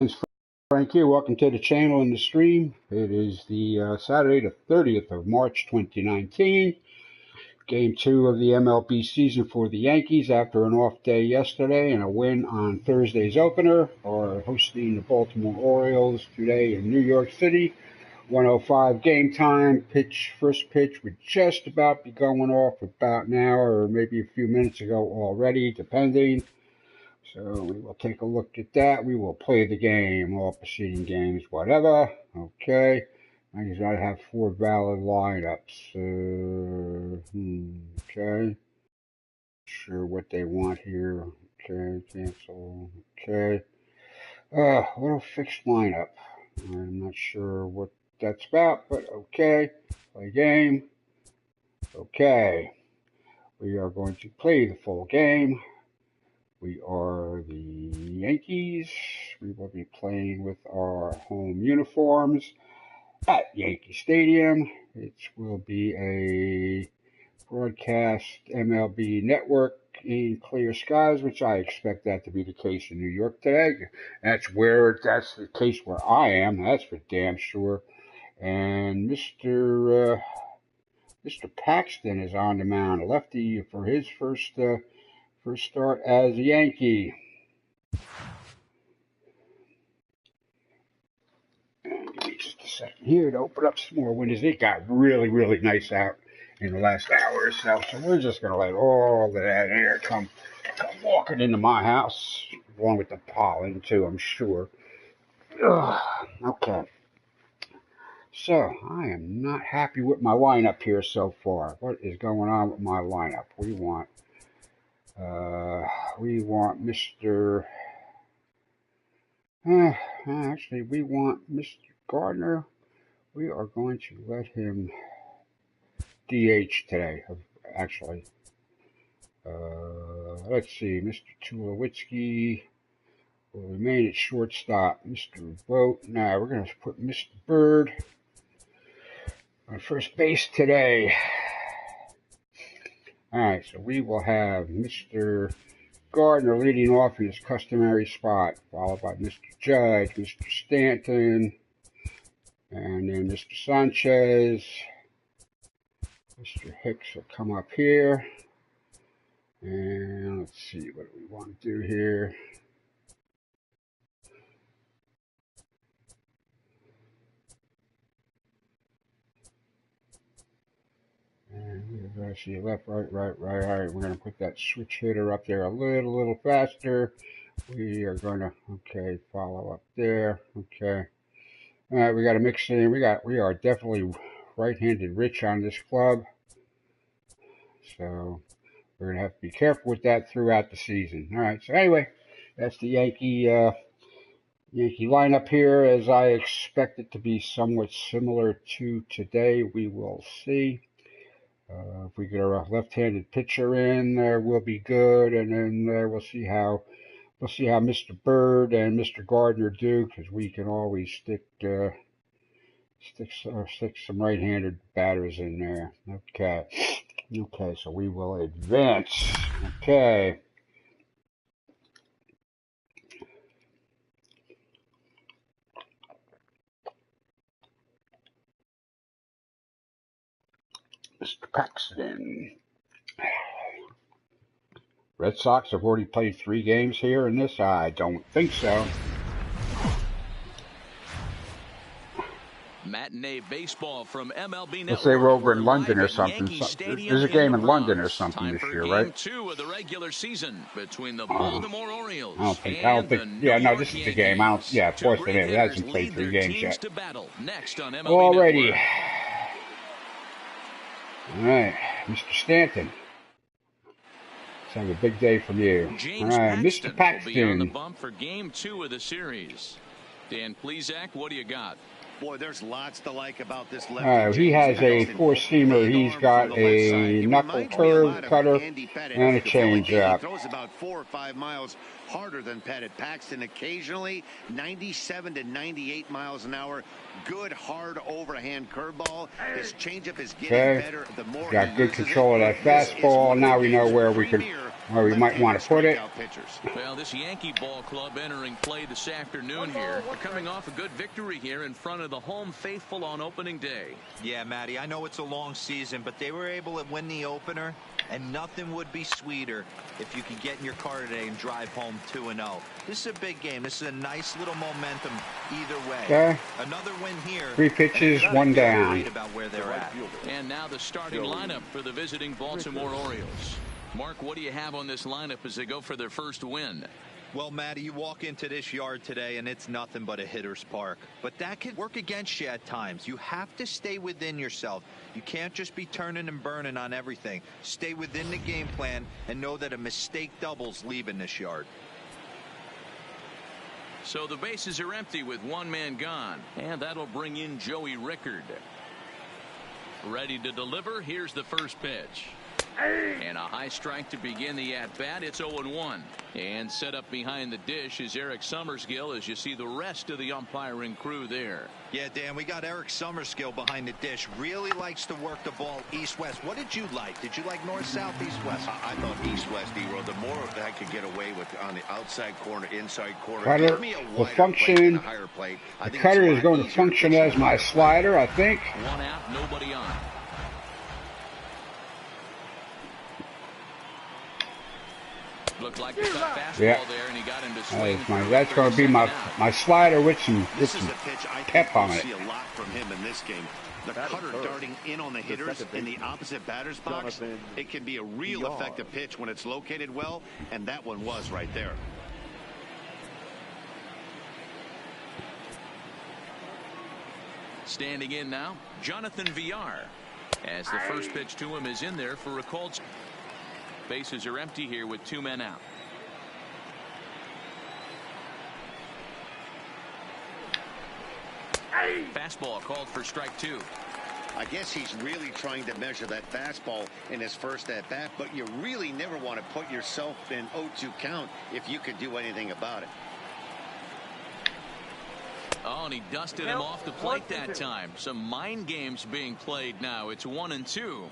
It's Frank here. Welcome to the channel and the stream. It is the Saturday, the 30th of March, 2019. Game 2 of the MLB season for the Yankees after an off day yesterday and a win on Thursday's opener, are hosting the Baltimore Orioles today in New York City. 1:05 game time. First pitch would just about be going off about an hour or maybe a few minutes ago already, depending. So we will take a look at that. We will play the game, all preceding games, whatever. Okay. I guess I have 4 valid lineups. Okay. Sure what they want here. Okay, cancel. Okay. Little fixed lineup. I'm not sure what that's about, but okay. Play game. Okay. We are going to play the full game. We are the Yankees. We will be playing with our home uniforms at Yankee Stadium. It will be a broadcast MLB network in clear skies, which I expect that to be the case in New York today. That's the case where I am. That's for damn sure. And Mr. Paxton is on the mound, a lefty, for his first start as a Yankee. And give me just a second here to open up some more windows. It got really, really nice out in the last hour or so. So we're just going to let all of that air come walking into my house, along with the pollen too, I'm sure. Okay. So I am not happy with my lineup here so far. What is going on with my lineup? We want Mr. Actually, we want Mr. Gardner. We are going to let him DH today, actually. Let's see, Mr. Tulowitzki will remain at shortstop. Mr. Vogt, now we're going to put Mr. Bird on first base today. Alright, so we will have Mr. Gardner leading off in his customary spot, followed by Mr. Judge, Mr. Stanton, and then Mr. Sanchez. Mr. Hicks will come up here. And let's see what we want to do here. And we're going to see left, right. All right, we're going to put that switch hitter up there a little faster. We are going to, okay, follow up there. Okay. All right, we got to mix in. We are definitely right-handed rich on this club. So we're going to have to be careful with that throughout the season. All right, so anyway, that's the Yankee lineup here, as I expect it to be somewhat similar to today. We will see. If we get a left-handed pitcher in, we'll be good, and then we'll see how Mr. Bird and Mr. Gardner do, because we can always stick some right-handed batters in there. Okay, so we will advance. Okay. Mr. Paxton. Red Sox have already played 3 games here in this? I don't think so. Matinee baseball from MLB Network. Let's say we're over in London or something. There's a game in London or something this year, right? Game 2 of the regular season between the Baltimore Orioles. I don't think. Yeah, no, this is the game. Yeah, of course it is. It hasn't played 3 games yet. Alrighty. All right, Mr. Stanton. Let's have a big day from you. All right, Mr. Paxton. Will be on the bump for game 2 of the series. Dan Plesac, what do you got? Boy, there's lots to like about this lefty. He has a 4-seamer. He's got a knuckle curve cutter and a changeup. He throws about 4 or 5 miles harder than Pettit. Paxton occasionally 97 to 98 miles an hour. Good hard overhand curveball. His changeup is getting better the more. Got good control of that fastball. Now we know where we can where you might want to put it. Well, this Yankee ball club entering play this afternoon here. They're coming off a good victory here in front of the home faithful on opening day. Yeah, Matty, I know it's a long season, but they were able to win the opener, and nothing would be sweeter if you could get in your car today and drive home 2-0. This is a big game. This is a nice little momentum either way. Okay. Another win here. 3 pitches, 1 down. About where they're at. And now the starting lineup for the visiting Baltimore Orioles. Mark, what do you have on this lineup as they go for their first win? Well, Matty, you walk into this yard today and it's nothing but a hitter's park. But that can work against you at times. You have to stay within yourself. You can't just be turning and burning on everything. Stay within the game plan and know that a mistake doubles leaving this yard. So the bases are empty with 1 man gone. And that'll bring in Joey Rickard. Ready to deliver. Here's the first pitch. And a high strike to begin the at-bat. It's 0-1. And set up behind the dish is Eric Summerskill as you see the rest of the umpiring crew there. Yeah, Dan, we got Eric Summerskill behind the dish. Really likes to work the ball east-west. What did you like? Did you like north-south, east-west? I thought east-west, D-Roll. The more of that could get away with on the outside corner, inside corner. Cutter will function. The cutter is going to function as my slider, I think. 1 out, nobody on. Looked like the fastball there, and he got him to swing. That's going to be my slider with some pep on it. See a lot from him in this game. The cutter darting in on the hitters in the opposite batter's box. It can be a real effective pitch when it's located well, and that one was right there. Standing in now, Jonathan Villar. As the first pitch to him is in there for a called. Bases are empty here with 2 men out. Fastball called for strike 2. I guess he's really trying to measure that fastball in his first at bat, but you really never want to put yourself in 0-2 count if you could do anything about it. Oh, and he dusted him off the plate that time. Some mind games being played now. It's 1-2.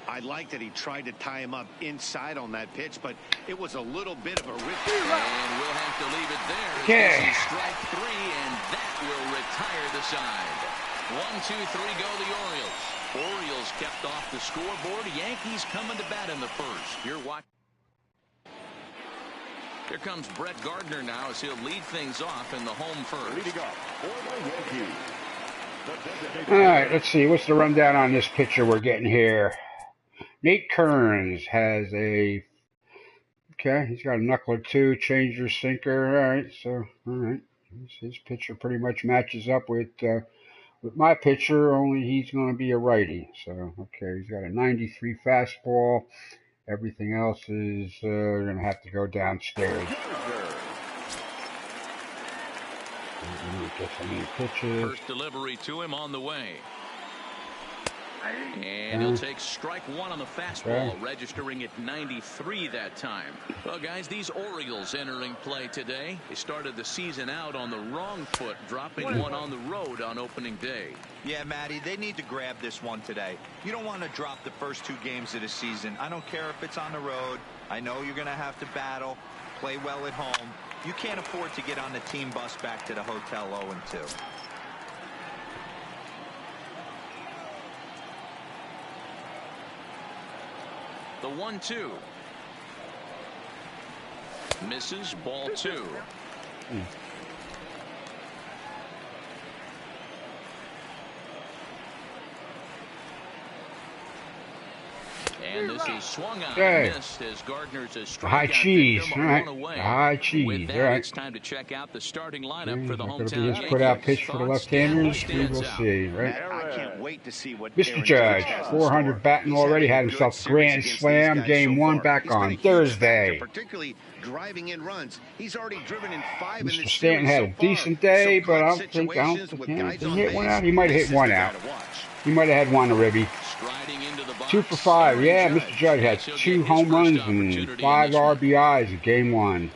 I like that he tried to tie him up inside on that pitch, but it was a little bit of a risk. And we'll have to leave it there. Okay. This is strike 3, and that will retire the side. 1, 2, 3 go the Orioles. Orioles kept off the scoreboard. Yankees coming to bat in the first. You're watching. Here comes Brett Gardner now as he'll lead things off in the home first. Leading off for the Yankees. All right, let's see. What's the rundown on this pitcher we're getting here? Nate Kearns has he's got a knuckle or 2, changer, sinker. All right, so, all right. His pitcher pretty much matches up with my pitcher, only he's going to be a righty. So, okay, he's got a 93 fastball. Everything else is going to have to go downstairs. Get some new pitches. First delivery to him on the way. And he'll take strike 1 on the fastball, registering at 93 that time. Well, guys, these Orioles entering play today. They started the season out on the wrong foot, dropping 1 on the road on opening day. Yeah, Matty, they need to grab this one today. You don't want to drop the first 2 games of the season. I don't care if it's on the road. I know you're going to have to battle, play well at home. You can't afford to get on the team bus back to the hotel 0-2. The 1-2. Misses, ball 2. And this is swung on and missed as Gardner's a strike. High cheese, all right. High cheese, With that, all right. It's time to check out the starting lineup for the hometown Yankees. Yankees. Put out pitch for the left-handers. We will see, right? I can't wait to see what Mr. Judge, 400 batting already, had himself a grand slam. Game 1 back on Thursday. Particularly driving in runs. He's already driven in 5 in Mr. Stanton had a decent day, but I don't think he hit one out. He might have hit one out. He might have had one to Ribby. 2 for 5. Yeah, Mr. Judge had 2 home runs and 5 RBIs in Game 1.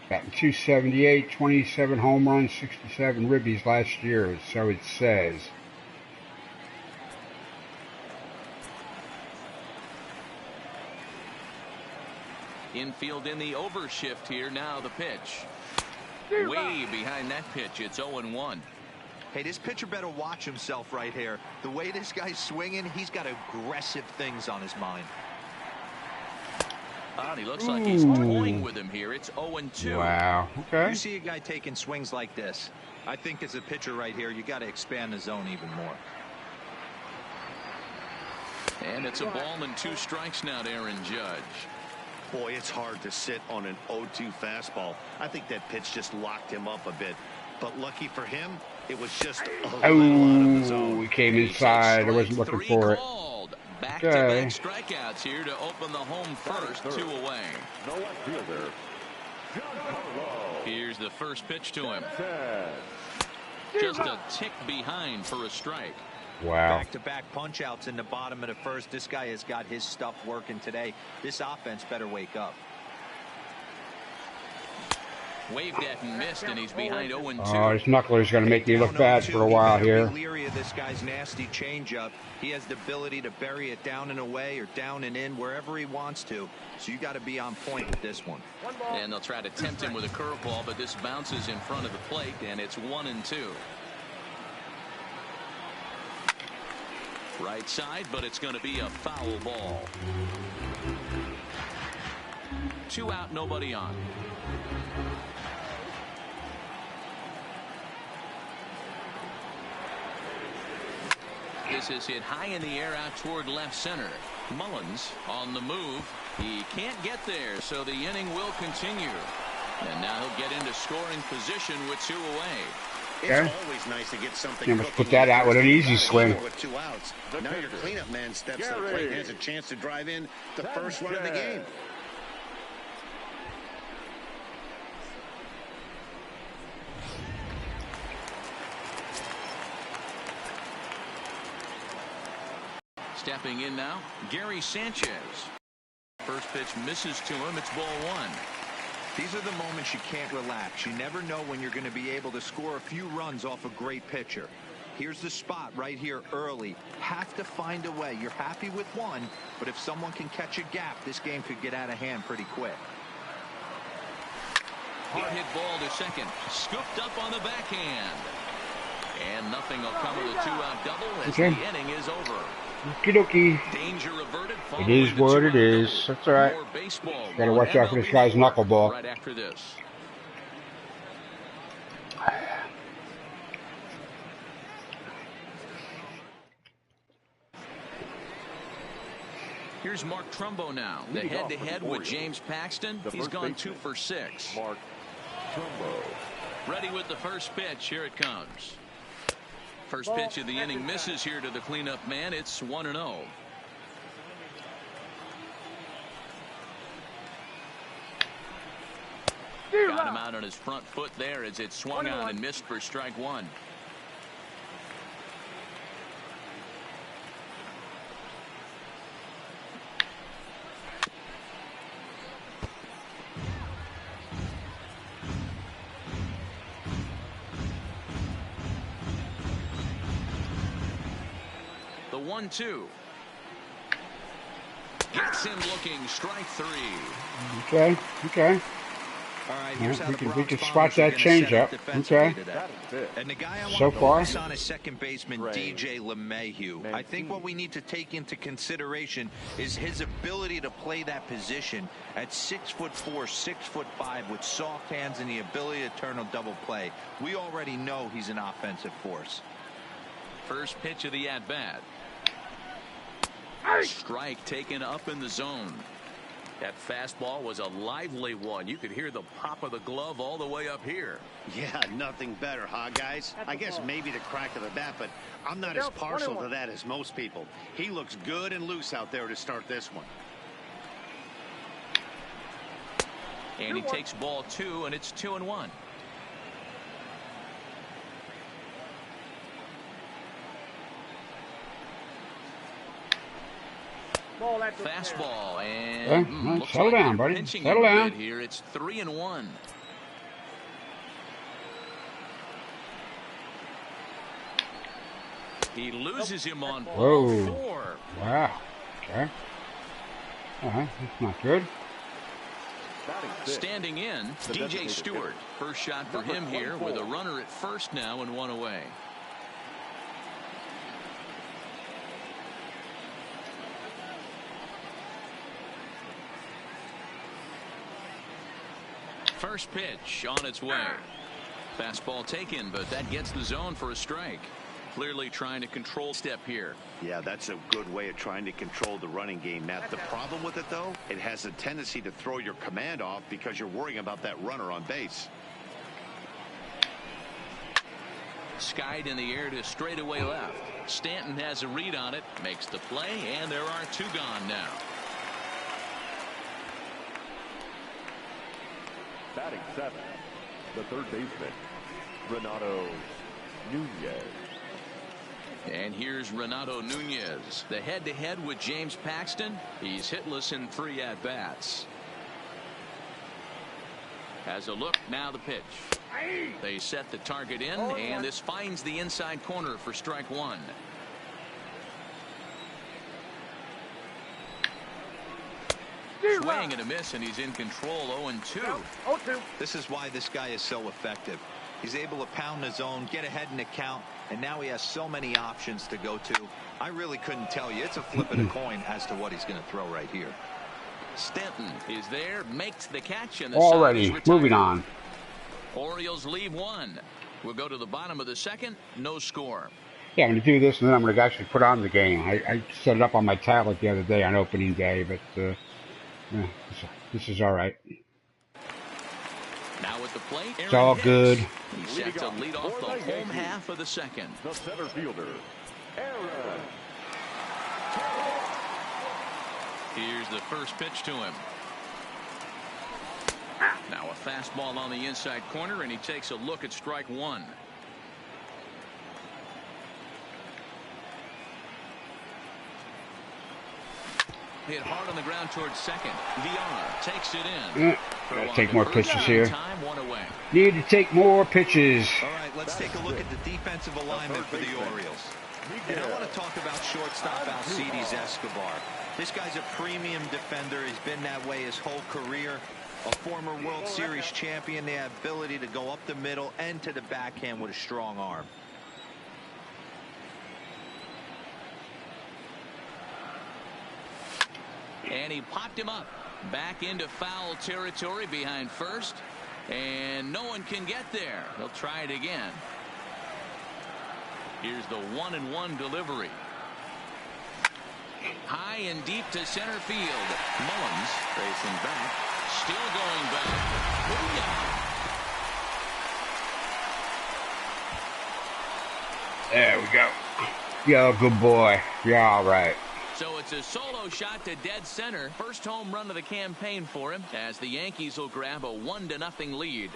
Batting .278, 27 home runs, 67 ribbies last year, so it says. Infield in the overshift here. Now the pitch. Way behind that pitch. It's 0-1. Hey, this pitcher better watch himself right here. The way this guy's swinging, he's got aggressive things on his mind. Oh, he looks like he's toying with him here. It's 0-2. Wow. Okay. You see a guy taking swings like this. I think as a pitcher right here, you got to expand the zone even more. And it's a ball and 2 strikes now to Aaron Judge. Boy, it's hard to sit on an 0-2 fastball. I think that pitch just locked him up a bit. But lucky for him, it was just a little out of the zone. We came inside. I wasn't looking for it. Back-to-back strikeouts here to open the home first. 2 away. No left fielder. Here's the first pitch to him. Just a tick behind for a strike. Wow. Back-to-back punch-outs in the bottom of the first. This guy has got his stuff working today. This offense better wake up. Waved at and missed, and he's behind 0-2. Oh, this knuckler's going to make me look bad for a while here. Leery of this guy's nasty changeup. He has the ability to bury it down and away or down and in wherever he wants to. So you got to be on point with this one. And they'll try to tempt him with a curveball, but this bounces in front of the plate, and it's 1-2. Right side, but it's going to be a foul ball. 2 out, nobody on. This is hit high in the air out toward left center. Mullins on the move. He can't get there, so the inning will continue. And now he'll get into scoring position with 2 away. It's always nice to get something. You must put that out with an easy swing. With 2 outs. Now your cleanup man steps to the plate and has a chance to drive in the first run of the game. Stepping in now, Gary Sanchez. First pitch misses to him. It's ball 1. These are the moments you can't relax. You never know when you're going to be able to score a few runs off a great pitcher. Here's the spot right here early. Have to find a way. You're happy with 1, but if someone can catch a gap, this game could get out of hand pretty quick. Hard hit ball to second. Scooped up on the backhand. And nothing will come of the 2-out double as the inning is over. Okie dokie. Danger averted. It is what it is. That's all right. Got to watch out for this guy's knuckleball. Right after this. Here's Mark Trumbo now. The head-to-head with James Paxton. He's gone 2 for 6. Mark Trumbo. Ready with the first pitch. Here it comes. First pitch of the inning misses here to the cleanup man. It's 1-0. Got him out on his front foot there as it swung on and missed for strike 1. The 1-2. Gets him looking. Strike 3. Okay. Okay. All right, here's how we can spot that changeup. Okay. And the guy I So far, on is second baseman DJ LeMahieu. I think what we need to take into consideration is his ability to play that position at 6'4", 6'5", with soft hands and the ability to turn a double play. We already know he's an offensive force. First pitch of the at-bat. Strike taken up in the zone. That fastball was a lively one. You could hear the pop of the glove all the way up here. Yeah, nothing better, huh, guys? I guess maybe the crack of the bat, but I'm not as partial to that as most people. He looks good and loose out there to start this one. And he takes ball 2, and it's 2-1. Fastball and settle down, buddy. Settle down. Here it's 3-1. He loses him on ball 4. Wow. Okay. All right, that's not good. Standing in, DJ Stewart. First shot for him here with a runner at first now and one away. First pitch on its way. Fastball taken, but that gets the zone for a strike. Clearly trying to control step here. Yeah, that's a good way of trying to control the running game, Matt. The problem with it, though, it has a tendency to throw your command off because you're worrying about that runner on base. Skied in the air to straightaway left. Stanton has a read on it, makes the play, and there are two gone now. Batting seventh, the third baseman, Renato Nunez. And here's Renato Nunez. The head-to-head with James Paxton. He's hitless in 3 at-bats. Has a look, now the pitch. They set the target in, and this finds the inside corner for strike one. Swing and a miss, and he's in control. 0-2. This is why this guy is so effective. He's able to pound the zone, get ahead in the count, and now he has so many options to go to. I really couldn't tell you. It's a flip of the coin as to what he's going to throw right here. Stanton is there, makes the catch, and the already moving on. Orioles leave one. We'll go to the bottom of the second. No score. Yeah, I'm going to do this, and then I'm going to actually put on the game. I set it up on my tablet the other day on opening day, but yeah, this is all right. Now at the plate, it's all good. He's set to lead off the home half of the second. The center fielder, Aaron. Here's the first pitch to him. Now a fastball on the inside corner, and he takes a look at strike one. Hit hard on the ground towards second. VR takes it in. Take more pitches here. Time, one away. Need to take more pitches. All right, let's take a look at the defensive alignment for the Orioles. And I want to talk about shortstop Alcides Escobar. This guy's a premium defender. He's been that way his whole career. A former World Series champion. The ability to go up the middle and to the backhand with a strong arm. And he popped him up. Back into foul territory behind first. And no one can get there. They'll try it again. Here's the 1-1 delivery. High and deep to center field. Mullins racing back. Still going back. Booyah! There we go. Yo, good boy. You're all right. So it's a solo shot to dead center. First home run of the campaign for him, as the Yankees will grab a 1-0 lead.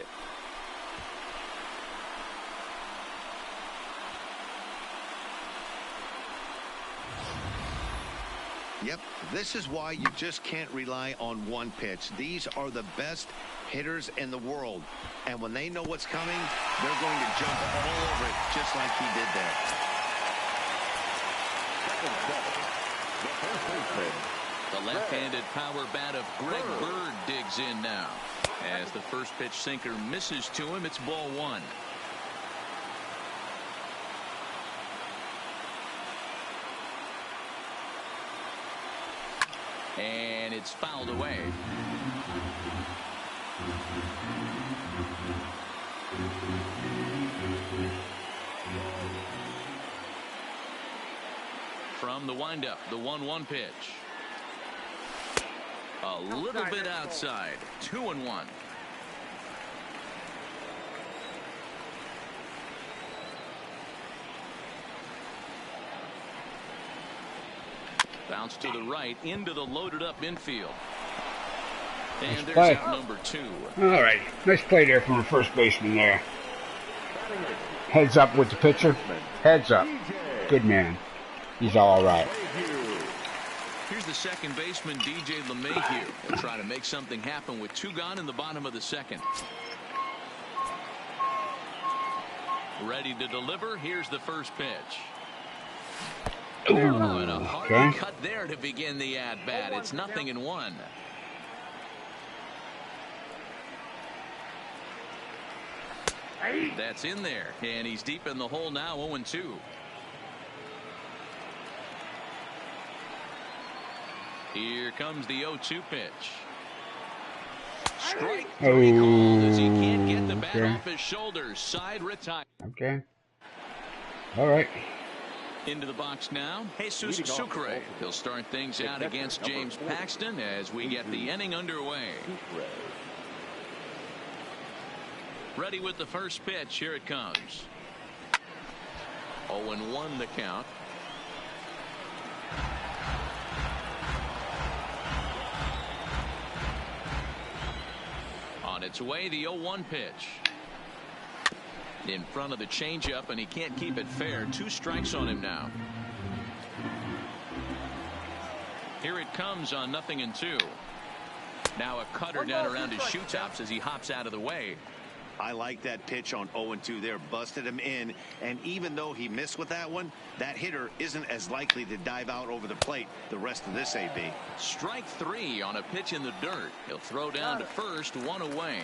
Yep, this is why you just can't rely on one pitch. These are the best hitters in the world. And when they know what's coming, they're going to jump all over it, just like he did there. The left-handed power bat of Greg Bird digs in now. As the first pitch sinker misses to him, it's ball one. And it's fouled away. From the windup, the 1-1 pitch. A little bit outside. 2-1. Bounce to the right into the loaded up infield. And there's out number 2. All right. Nice play there from the first baseman there. Heads up with the pitcher. Heads up. Good man. He's all right. Here's the second baseman, DJ LeMahieu. They'll try to make something happen with 2 gone in the bottom of the second. Ready to deliver. Here's the first pitch. Ooh, and a hard cut there to begin the at-bat. It's 0-1. That's in there, and he's deep in the hole now, 0-2. Here comes the 0-2 pitch. Strike three called as he can't get the bat off his shoulders. Side retire. Okay. All right. Into the box now, Jesus Sucre. He'll start things out against James Paxton as we get the inning underway. Ready with the first pitch. Here it comes. 0-1 the count. On its way, the 0-1 pitch. In front of the changeup, and he can't keep it fair. 2 strikes on him now. Here it comes on 0-2. Now a cutter down around his shoe tops as he hops out of the way. I like that pitch on 0-2 there. Busted him in, and even though he missed with that one, that hitter isn't as likely to dive out over the plate the rest of this AB. Strike 3 on a pitch in the dirt. He'll throw down to first, 1 away.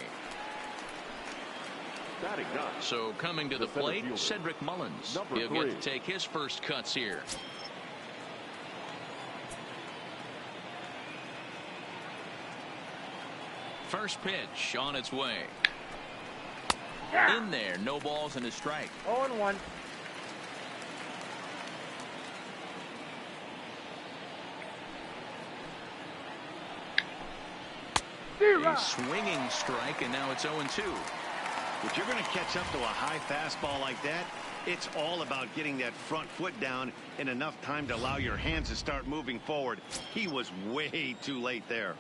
So coming to the plate, Cedric Mullins. He'll get to take his first cuts here. First pitch on its way. In there, no balls and a strike. 0-1. A swinging strike, and now it's 0-2. If you're going to catch up to a high fastball like that, it's all about getting that front foot down in enough time to allow your hands to start moving forward. He was way too late there.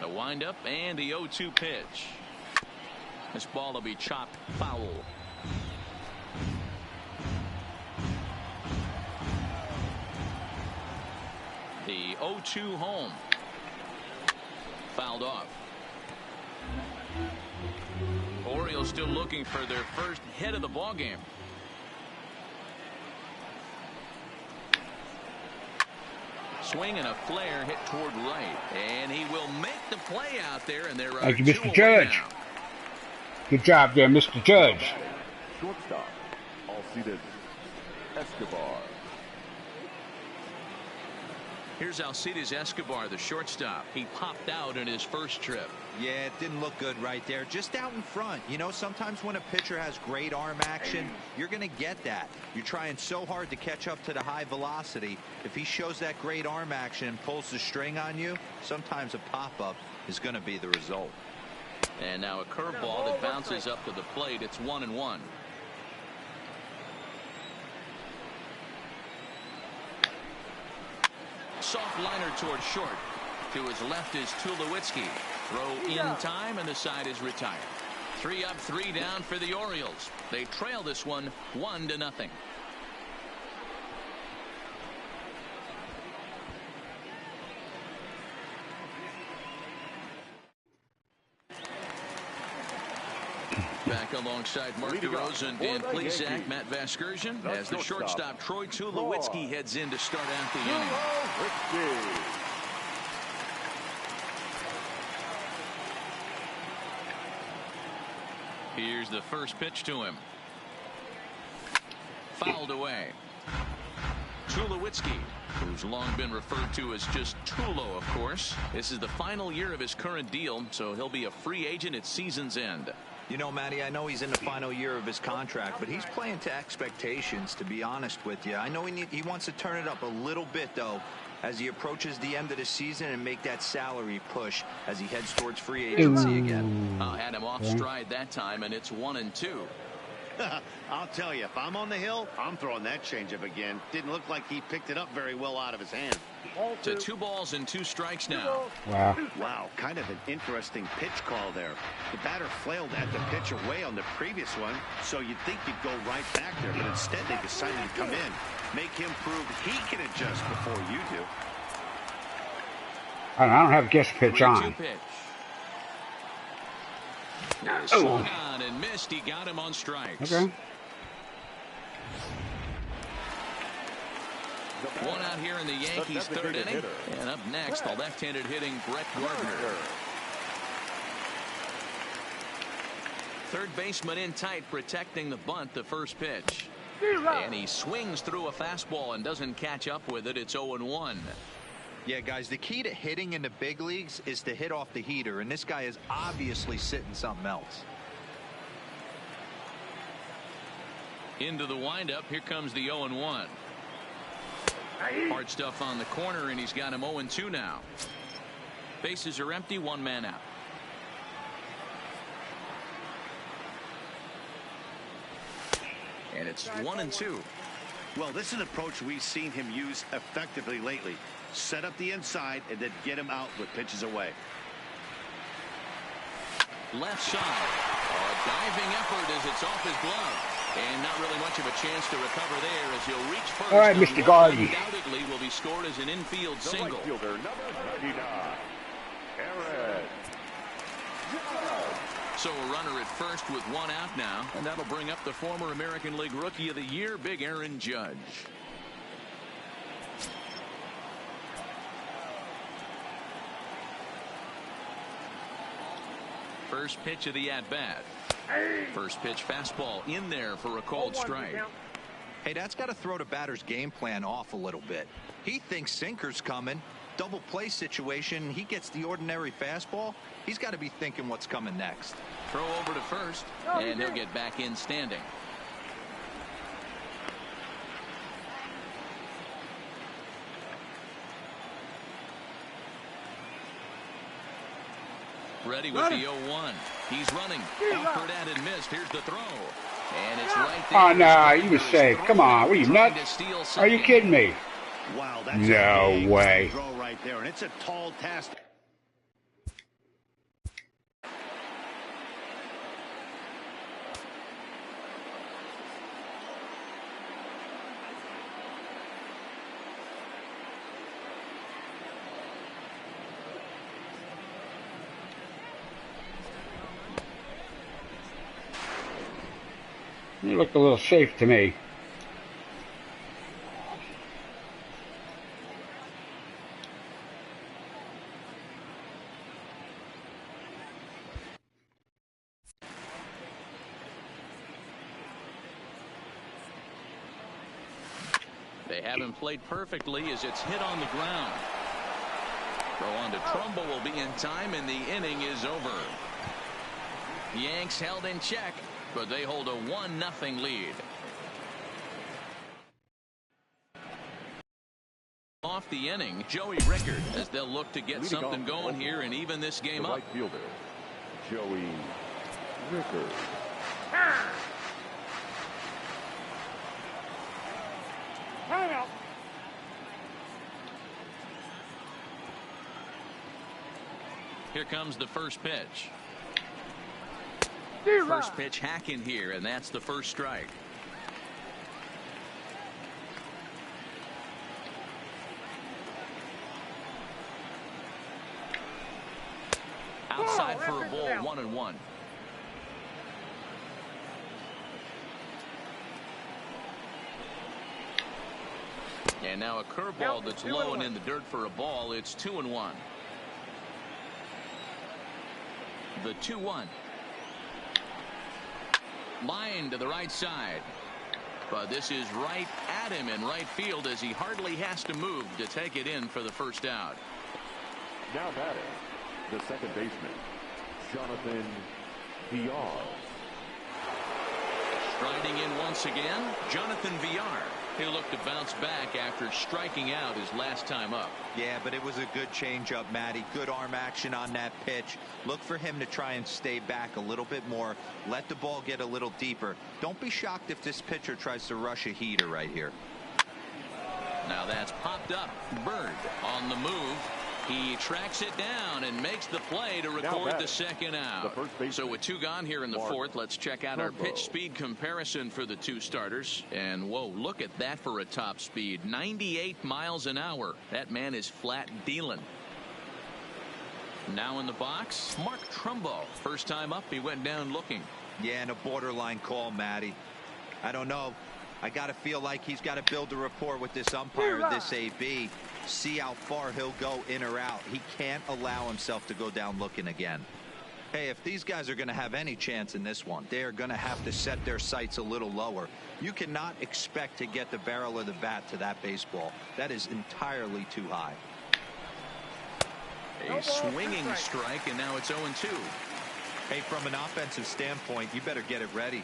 The windup and the 0-2 pitch. This ball will be chopped foul. The 0-2 home. Fouled off. Orioles still looking for their first hit of the ball game. Swing and a flare hit toward right, and he will make the play out there. And there are Thank you, 2 Mr. away Judge. now. Good job there, Mr. Judge. Shortstop, Alcides Escobar. Here's Alcides Escobar, the shortstop. He popped out in his first trip. Yeah, it didn't look good right there. Just out in front. You know, sometimes when a pitcher has great arm action, you're going to get that. You're trying so hard to catch up to the high velocity. If he shows that great arm action and pulls the string on you, sometimes a pop-up is going to be the result. And now a curveball that bounces up to the plate. It's 1-1. Soft liner toward short. To his left is Tulowitzki. Throw in time, and the side is retired. 3 up, 3 down for the Orioles. They trail this one 1-0. Back alongside Mark DeRosa and Dan Plesac, Matt Vasgersian, as the shortstop Troy Tulowitzki heads in to start out the inning. Here's the first pitch to him. Fouled away. Tulowitzki, who's long been referred to as just Tulo, of course. This is the final year of his current deal, so he'll be a free agent at season's end. You know, Matty, I know he's in the final year of his contract, but he's playing to expectations, to be honest with you. I know he wants to turn it up a little bit, though, as he approaches the end of the season and make that salary push as he heads towards free agency again. Had him off stride that time, and it's 1-2. I'll tell you, if I'm on the hill, I'm throwing that changeup again. Didn't look like he picked it up very well out of his hand. To 2 balls and 2 strikes now. Wow, kind of an interesting pitch call there. The batter flailed at the pitch away on the previous one, so you'd think you'd go right back there, but instead they decided to come in, make him prove he can adjust before you do. I don't have guest pitch on. Pitch. Swung on and missed. He got him on strikes. Okay. One out here in the Yankees' 3rd inning. And up next, the left-handed hitting Brett Gardner. Third baseman in tight, protecting the bunt, the first pitch. And he swings through a fastball and doesn't catch up with it. It's 0-1. Yeah, guys, the key to hitting in the big leagues is to hit off the heater, and this guy is obviously sitting something else. Into the windup. Here comes the 0-1. Hard stuff on the corner, and he's got him 0-2 now. Bases are empty, one man out. And it's 1-2. Well, this is an approach we've seen him use effectively lately. Set up the inside and then get him out with pitches away. Left side. A diving effort as it's off his glove. And not really much of a chance to recover there as he'll reach first. All right, Mr. Gardy. Undoubtedly will be scored as an infield The single. right fielder, number 99, Aaron Judge. So a runner at first with one out now. And that'll bring up the former American League Rookie of the Year, Big Aaron Judge. First pitch of the at-bat. First pitch fastball in there for a called strike. Hey, that's got to throw the batter's game plan off a little bit. He thinks sinker's coming. Double play situation. He gets the ordinary fastball. He's got to be thinking what's coming next. Throw over to first, and he'll get back in standing. Ready with the 0-1. He's running. Offered at and missed. Here's the throw. And it's right there. Oh, no, you was safe. Come on. What are you, nuts? Are you kidding me? Wow, that's No a way. throw right there, and it's a tall task. You look a little safe to me. They haven't played perfectly as it's hit on the ground. Throw on to Trumbo will be in time, and the inning is over. Yanks held in check, but they hold a 1-0 lead. Off the inning, Joey Rickard, as they'll look to get something going here and even this game the up. right fielder, Joey Rickard. Here comes the first pitch. First pitch hack in here, and that's the first strike. Outside for a ball, 1-1. And now a curveball that's low and in the dirt for a ball. It's 2-1. The 2-1. Line to the right side. But this is right at him in right field as he hardly has to move to take it in for the first out. Now batting, the second baseman, Jonathan Villar. Striding in once again, Jonathan Villar. He'll look to bounce back after striking out his last time up. Yeah, but it was a good changeup, Matty. Good arm action on that pitch. Look for him to try and stay back a little bit more. Let the ball get a little deeper. Don't be shocked if this pitcher tries to rush a heater right here. Now that's popped up. Bird on the move. He tracks it down and makes the play to record the second out. So with two gone here in the fourth, let's check out our pitch speed comparison for the two starters. And whoa, look at that for a top speed. 98 miles an hour. That man is flat dealing. Now in the box, Mark Trumbo. First time up, he went down looking. Yeah, and a borderline call, Matty. I don't know. I got to feel like he's got to build a rapport with this umpire, this AB. See how far he'll go in or out. He can't allow himself to go down looking again. Hey, if these guys are going to have any chance in this one, they are going to have to set their sights a little lower. You cannot expect to get the barrel of the bat to that baseball. That is entirely too high. A swinging strike, and now it's 0-2. Hey, from an offensive standpoint, you better get it ready.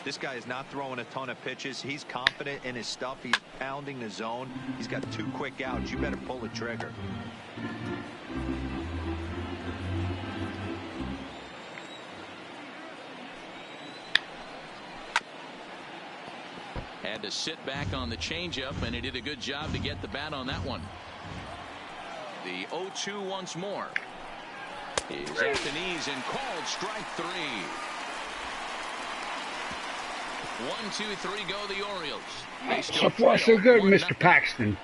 This guy is not throwing a ton of pitches. He's confident in his stuff. He's pounding the zone. He's got 2 quick outs. You better pull the trigger. Had to sit back on the changeup, and he did a good job to get the bat on that one. The 0-2 once more. He's at the knees and called strike 3. 1, 2, 3 go the Orioles. So far so good, Mr. Paxton.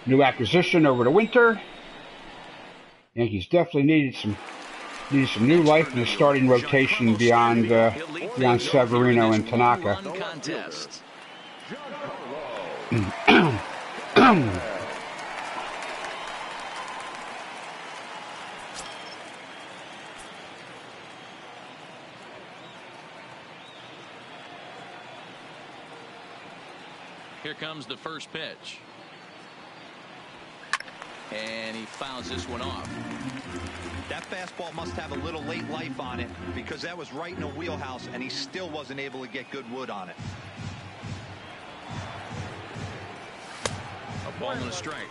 New acquisition over the winter. Yankees definitely needed some new life in the starting rotation beyond Severino and Tanaka. Here comes the first pitch. And he fouls this one off. That fastball must have a little late life on it, because that was right in the wheelhouse, and he still wasn't able to get good wood on it. A ball and a strike.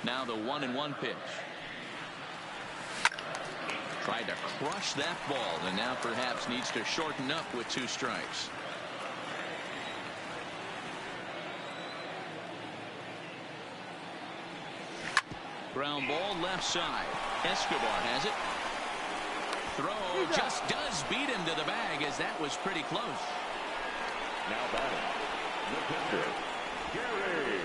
Now the 1-1 pitch. Tried to crush that ball, and now perhaps needs to shorten up with 2 strikes. Ground ball left side. Escobar has it. Throw just does beat him to the bag, as that was pretty close. Now batting, the pitcher, Gary.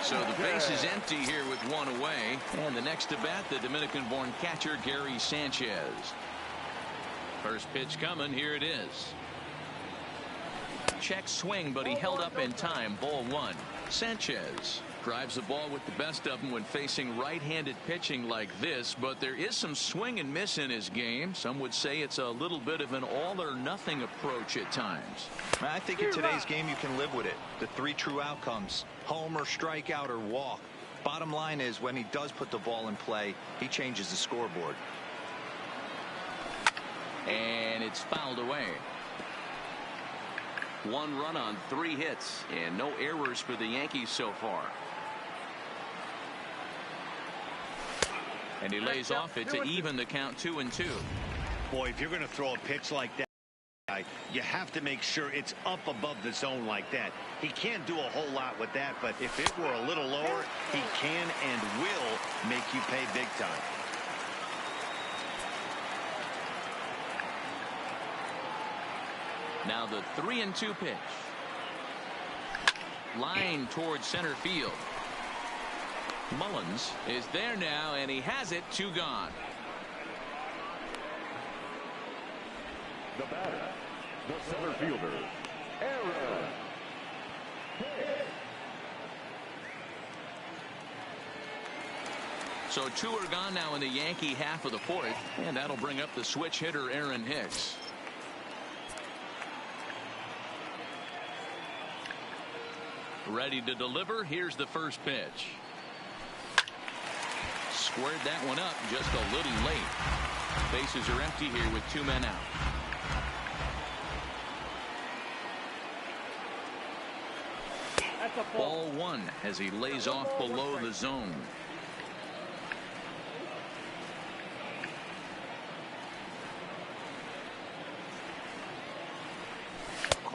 So the base is empty here with 1 away, and the next to bat, the Dominican-born catcher Gary Sanchez. First pitch coming. Here it is. Check swing, but he held up in time. Ball 1. Sanchez drives the ball with the best of them when facing right-handed pitching like this, but there is some swing and miss in his game. Some would say it's a little bit of an all-or-nothing approach at times. I think in today's game you can live with it. The 3 true outcomes: home or strikeout or walk. Bottom line is, when he does put the ball in play, he changes the scoreboard. And it's fouled away. 1 run on 3 hits, and no errors for the Yankees so far. And he lays off it to even the count 2-2. Boy, if you're going to throw a pitch like that, you have to make sure it's up above the zone like that. He can't do a whole lot with that, but if it were a little lower, he can and will make you pay big time. Now the 3-2 pitch. Line towards center field. Mullins is there now, and he has it. 2 gone. The batter, the center fielder, Aaron. So 2 are gone now in the Yankee half of the 4th, and that'll bring up the switch hitter Aaron Hicks. Ready to deliver. Here's the first pitch. Squared that one up just a little late. Bases are empty here with 2 men out. Ball 1 as he lays off below the zone.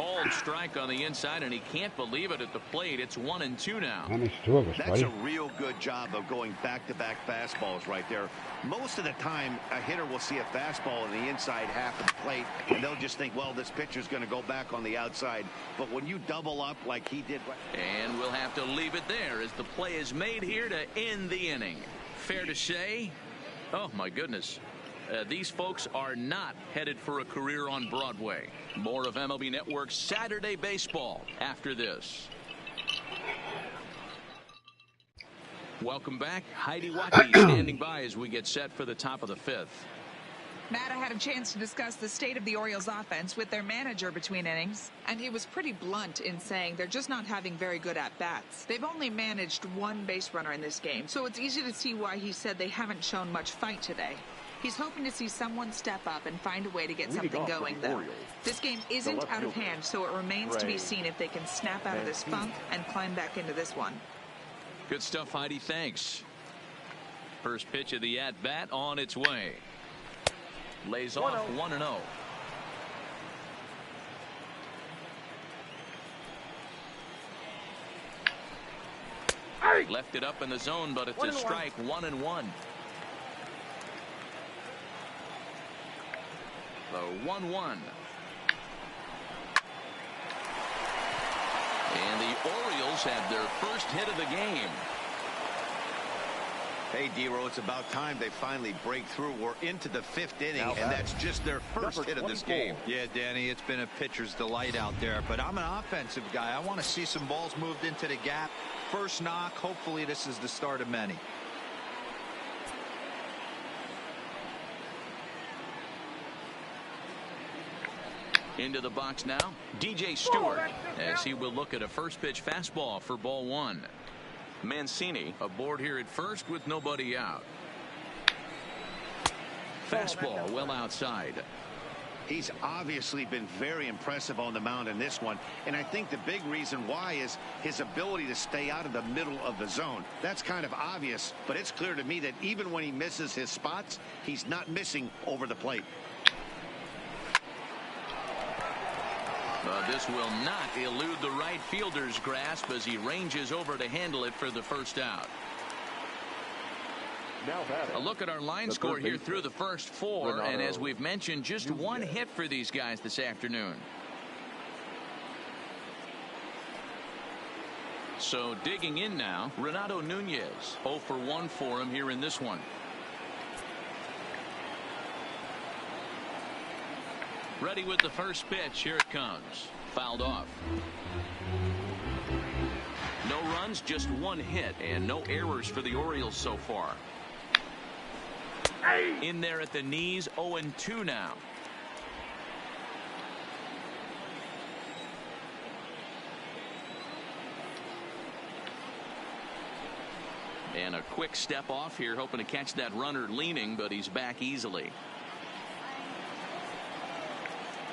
Called strike on the inside, and he can't believe it at the plate. It's 1-2 now. That makes two of us, That's buddy. a real good job of going back-to-back fastballs right there. Most of the time, a hitter will see a fastball in the inside half of the plate, and they'll just think, well, this pitcher's going to go back on the outside. But when you double up like he did. And we'll have to leave it there as the play is made here to end the inning. Fair to say, oh, my goodness. These folks are not headed for a career on Broadway. More of MLB Network's Saturday Baseball after this. Welcome back. Heidi Watkey standing by as we get set for the top of the fifth. Matt, I had a chance to discuss the state of the Orioles offense with their manager between innings, and he was pretty blunt in saying they're just not having very good at-bats. They've only managed one base runner in this game, so it's easy to see why he said they haven't shown much fight today. He's hoping to see someone step up and find a way to get something going, though. This game isn't out of hand, so it remains to be seen if they can snap out of this funk and climb back into this one. Good stuff, Heidi. Thanks. First pitch of the at-bat on its way. Lays off 1-0. Left it up in the zone, but it's a strike. 1-1. The 1-1. And the Orioles have their first hit of the game. Hey, D-Row, it's about time they finally break through. We're into the fifth inning, and that's just their first hit of this game. Yeah, Danny, it's been a pitcher's delight out there, but I'm an offensive guy. I want to see some balls moved into the gap. First knock. Hopefully this is the start of many. Into the box now, DJ Stewart, as he will look at a first pitch fastball for ball one. Mancini aboard here at first with nobody out. Fastball well outside. He's obviously been very impressive on the mound in this one, and I think the big reason why is his ability to stay out of the middle of the zone. That's kind of obvious, but it's clear to me that even when he misses his spots, he's not missing over the plate. This will not elude the right fielder's grasp as he ranges over to handle it for the first out. A look at our line score here through the first four, and as we've mentioned, just one hit for these guys this afternoon. So digging in now, Renato Nunez, 0 for 1 for him here in this one. Ready with the first pitch. Here it comes. Fouled off. No runs, just one hit, and no errors for the Orioles so far. In there at the knees, 0-2 now. And a quick step off here, hoping to catch that runner leaning, but he's back easily.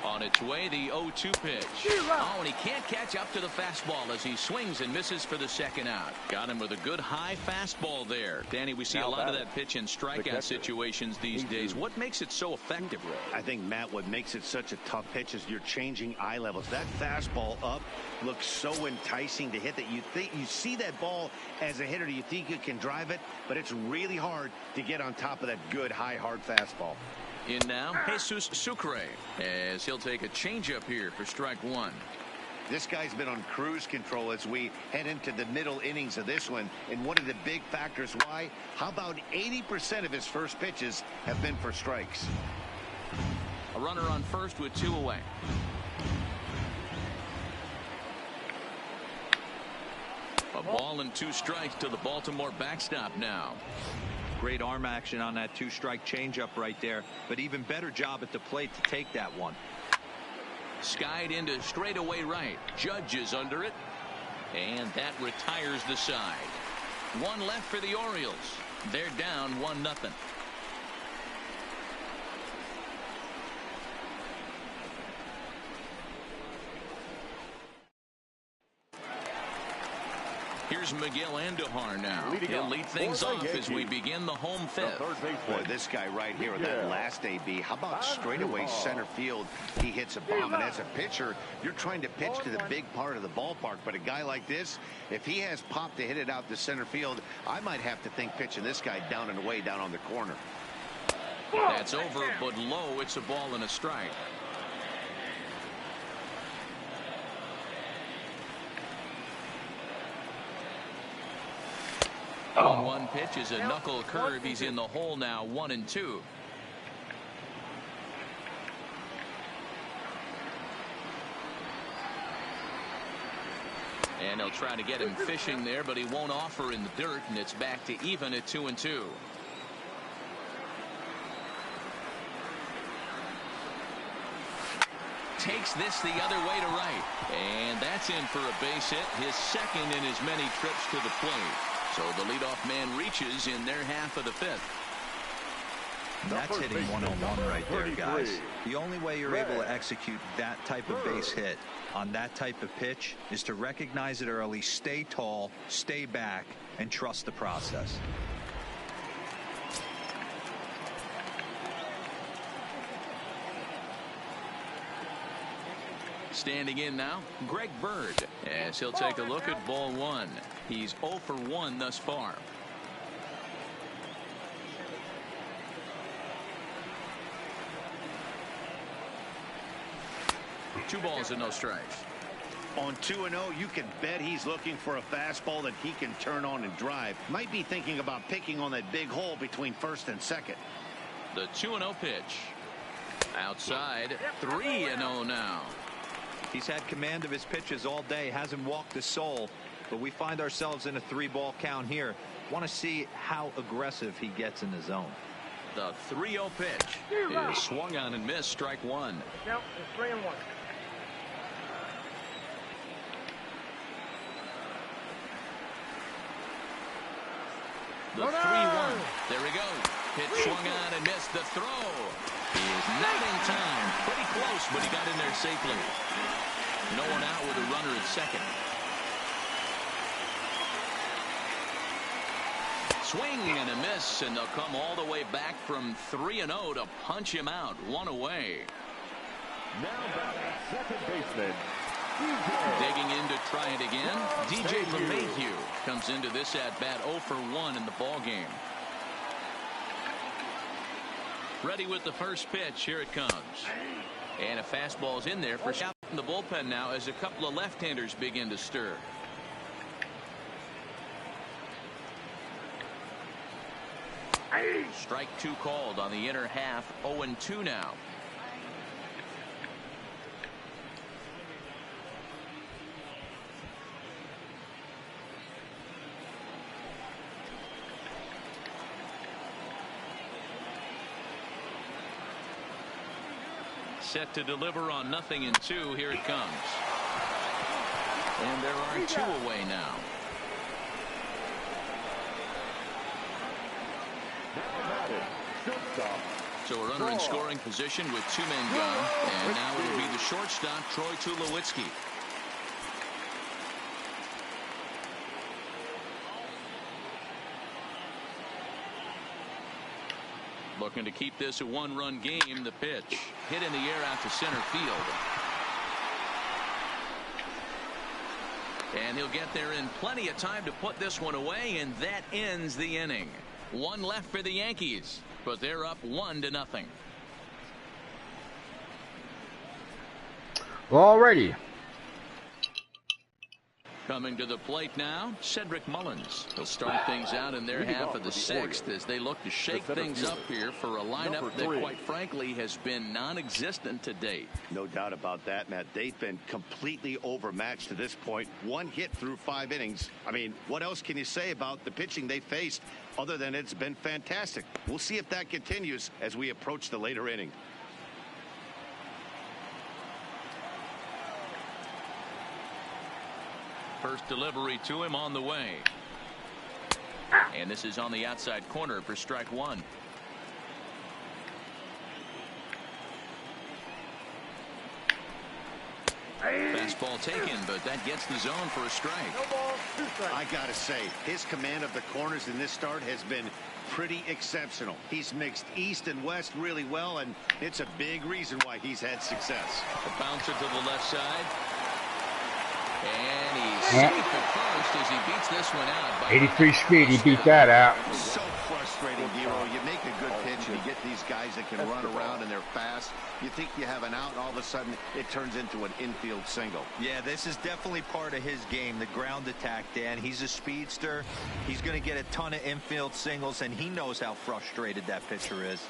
On its way, the 0-2 pitch. Oh, and he can't catch up to the fastball as he swings and misses for the second out. Got him with a good high fastball there. Danny, we see a lot of that pitch in strikeout situations these days. What makes it so effective? I think, Matt, what makes it such a tough pitch is you're changing eye levels. That fastball up looks so enticing to hit that you think you see that ball as a hitter. You think you can drive it, but it's really hard to get on top of that good high hard fastball. In now, Jesus Sucre, as he'll take a changeup here for strike one. This guy's been on cruise control as we head into the middle innings of this one. And one of the big factors why, how about 80% of his first pitches have been for strikes? A runner on first with 2 away. A ball and 2 strikes to the Baltimore backstop now. Great arm action on that 2-strike changeup right there, but even better job at the plate to take that one. Skied into straightaway right. Judge is under it, and that retires the side. One left for the Orioles. They're down 1-0. Here's Miguel Andujar now. He'll lead things off as we begin the home fifth. Boy, this guy right here with that last AB. How about straightaway center field? He hits a bomb, and as a pitcher, you're trying to pitch to the big part of the ballpark. But a guy like this, if he has pop to hit it out to center field, I might have to think pitching this guy down and away down on the corner. That's over, but low. It's a ball and a strike. On one pitch is a knuckle curve. He's in the hole now, 1-2. And he'll try to get him fishing there, but he won't offer in the dirt, and it's back to even at 2-2. Takes this the other way to right, and that's in for a base hit, his second in as many trips to the plate. So the leadoff man reaches in their half of the fifth. That's hitting 101 right there, guys. The only way you're able to execute that type of base hit on that type of pitch is to recognize it early, stay tall, stay back, and trust the process. Standing in now, Greg Bird, as he'll take a look at ball one. He's 0 for 1 thus far. Two balls and no strikes. On 2-0, you can bet he's looking for a fastball that he can turn on and drive. Might be thinking about picking on that big hole between first and second. The 2-0 pitch. Outside, 3-0 now. He's had command of his pitches all day, hasn't walked a soul, but we find ourselves in a 3-ball count here. Want to see how aggressive he gets in the zone. The 3-0 pitch is swung on and missed, strike one. Now it's 3-1. The 3-1. There we go. Pitch swung on and missed. The throw is not in time. Pretty close, but he got in there safely. No one out with a runner at second. Swing and a miss, and they'll come all the way back from 3-0 to punch him out. One away. Now back at second baseman. Digging in to try it again. DJ LeMahieu comes into this at bat 0 for 1 in the ball game. Ready with the first pitch. Here it comes. And a fastball's in there for shot in the bullpen now as a couple of left-handers begin to stir. Strike two called on the inner half. 0-2 now. Set to deliver on 0-2. Here it comes. And there are two away now. So a runner in scoring position with two men gone. And now it will be the shortstop, Troy Tulowitzki. Looking to keep this a one-run game. The pitch hit in the air out to center field. And he'll get there in plenty of time to put this one away, and that ends the inning. One left for the Yankees, but they're up 1-0. Alrighty. Coming to the plate now, Cedric Mullins. He'll start things out in their half of the sixth as they look to shake things up here for a lineup that, quite frankly, has been non-existent to date. No doubt about that, Matt. They've been completely overmatched to this point. One hit through 5 innings. I mean, what else can you say about the pitching they faced other than it's been fantastic? We'll see if that continues as we approach the later inning. First delivery to him on the way. And this is on the outside corner for strike one. Fastball Fastball taken, but that gets the zone for a strike. I gotta say, his command of the corners in this start has been pretty exceptional. He's mixed east and west really well, and it's a big reason why he's had success. The bouncer to the left side. And he's safe at first as he beats this one out. By 83 speed, he beat that out. So frustrating, Hero. You make a good pitch and you get these guys that can run around and they're fast. You think you have an out, and all of a sudden it turns into an infield single. Yeah, this is definitely part of his game, the ground attack, Dan. He's a speedster. He's going to get a ton of infield singles, and he knows how frustrated that pitcher is.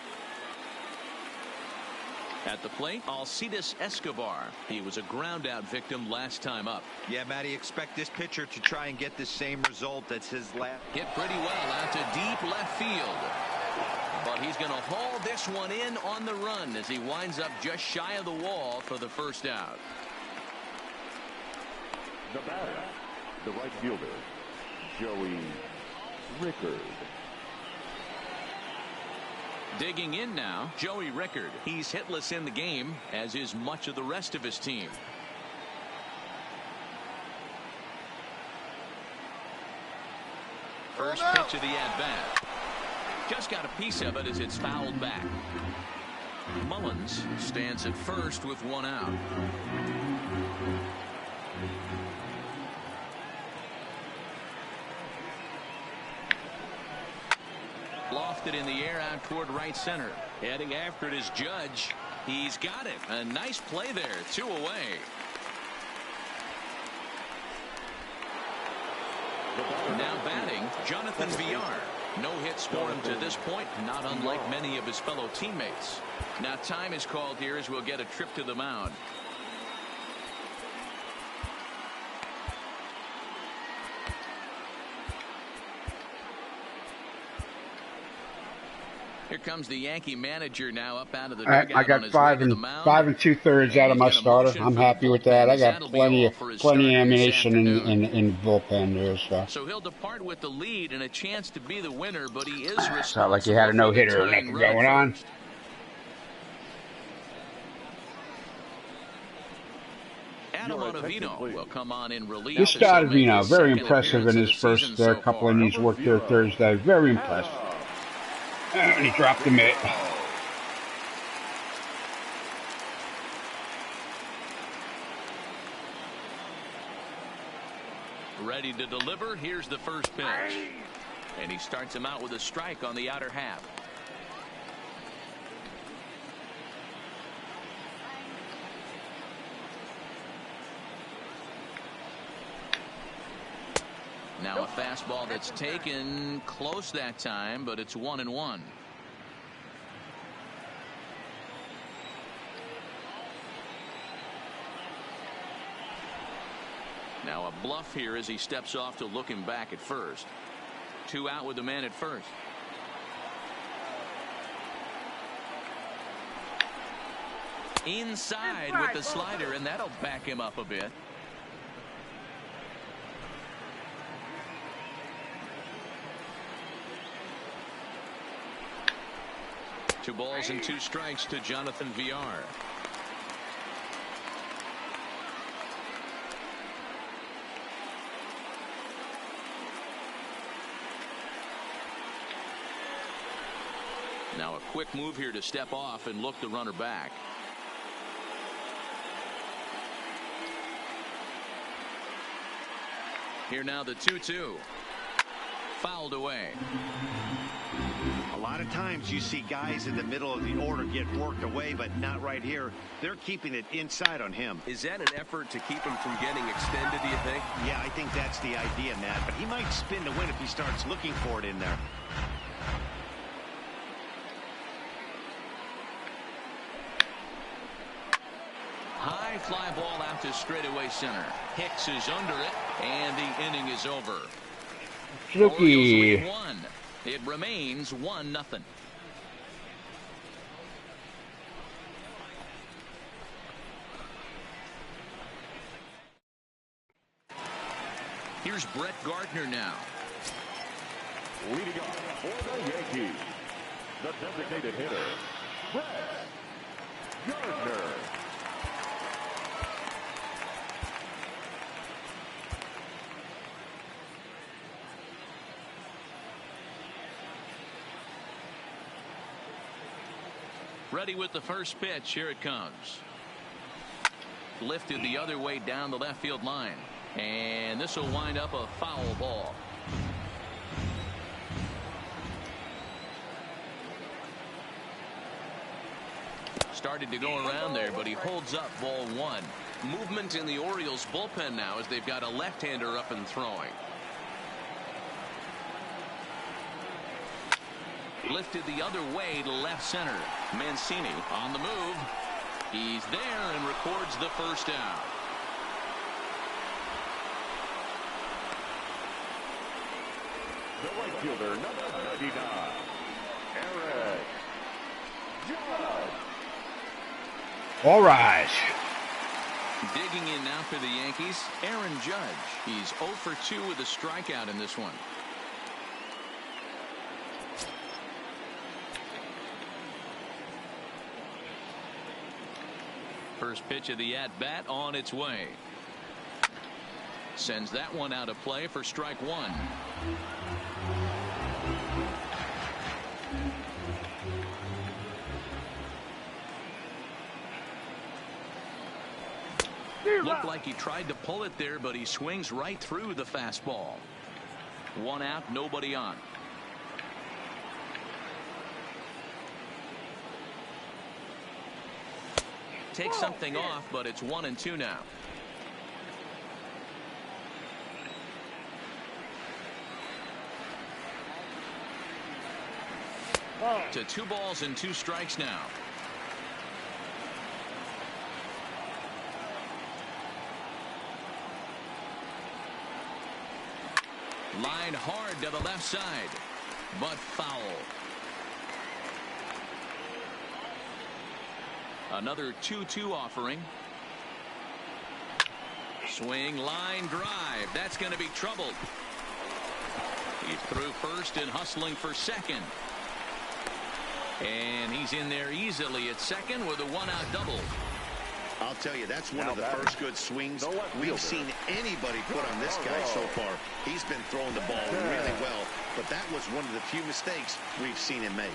At the plate, Alcides Escobar. He was a ground-out victim last time up. Yeah, Matty, expect this pitcher to try and get the same result that's his last. Hit pretty well out to deep left field. But he's going to haul this one in on the run as he winds up just shy of the wall for the first out. The batter, the right fielder, Joey Rickard. Digging in now, Joey Rickard. He's hitless in the game, as is much of the rest of his team. First pitch of the at-bat. Just got a piece of it as it's fouled back. Mullins stands at first with one out. Lofted in the air out toward right center. Heading after it is Judge. He's got it. A nice play there. 2 away. Now batting, Jonathan Villar. No hits for him to this point, not unlike many of his fellow teammates. Now time is called here as we'll get a trip to the mound. Here comes the Yankee manager now up out of the dugout. I got 5 and 2/3 out of my starter. I'm happy with that. I got plenty of ammunition in the bullpen there. So he'll depart with the lead and a chance to be the winner, but he is responsible. It's not like he had a no-hitter or nothing going on. Adam Ottavino will come on in relief. This Ottavino, very impressive in his first couple innings worked there Thursday. Very impressive. And he dropped the mitt. Ready to deliver. Here's the first pitch. And he starts him out with a strike on the outer half. Now a fastball that's taken close that time, but it's 1-1. Now a bluff here as he steps off to look him back at first. 2 out with the man at first. Inside with the slider, and that'll back him up a bit. Two balls and 2 strikes to Jonathan Villar. Now a quick move here to step off and look the runner back. Here now the 2-2. Fouled away. A lot of times you see guys in the middle of the order get worked away, but not right here. They're keeping it inside on him. Is that an effort to keep him from getting extended, do you think? Yeah, I think that's the idea, Matt. But he might spin to win if he starts looking for it in there. High fly ball out to straightaway center. Hicks is under it, and the inning is over. Orioles lead 1. It remains 1-0. Here's Brett Gardner now. Leading off for the Yankees, the designated hitter, Brett Gardner. Ready with the first pitch. Here it comes. Lifted the other way down the left field line. And this will wind up a foul ball. Started to go around there, but he holds up ball one. Movement in the Orioles bullpen now as they've got a left-hander up and throwing. Lifted the other way to left center. Mancini on the move. He's there and records the first out. The right fielder, number 99, Aaron Judge. All rise. Digging in now for the Yankees, Aaron Judge. He's 0 for 2 with a strikeout in this one. First pitch of the at-bat on its way. Sends that one out of play for strike one. Looked like he tried to pull it there, but he swings right through the fastball. One out, nobody on. Takes something off, but it's 1-2 now. To 2 balls and 2 strikes now. Lined hard to the left side, but foul. Another 2-2 offering. Swing, line drive. That's going to be troubled. He's through first and hustling for second. And he's in there easily at second with a 1-out double. I'll tell you, that's one of the first good swings we've seen anybody put on this guy so far. He's been throwing the ball really well, but that was one of the few mistakes we've seen him make.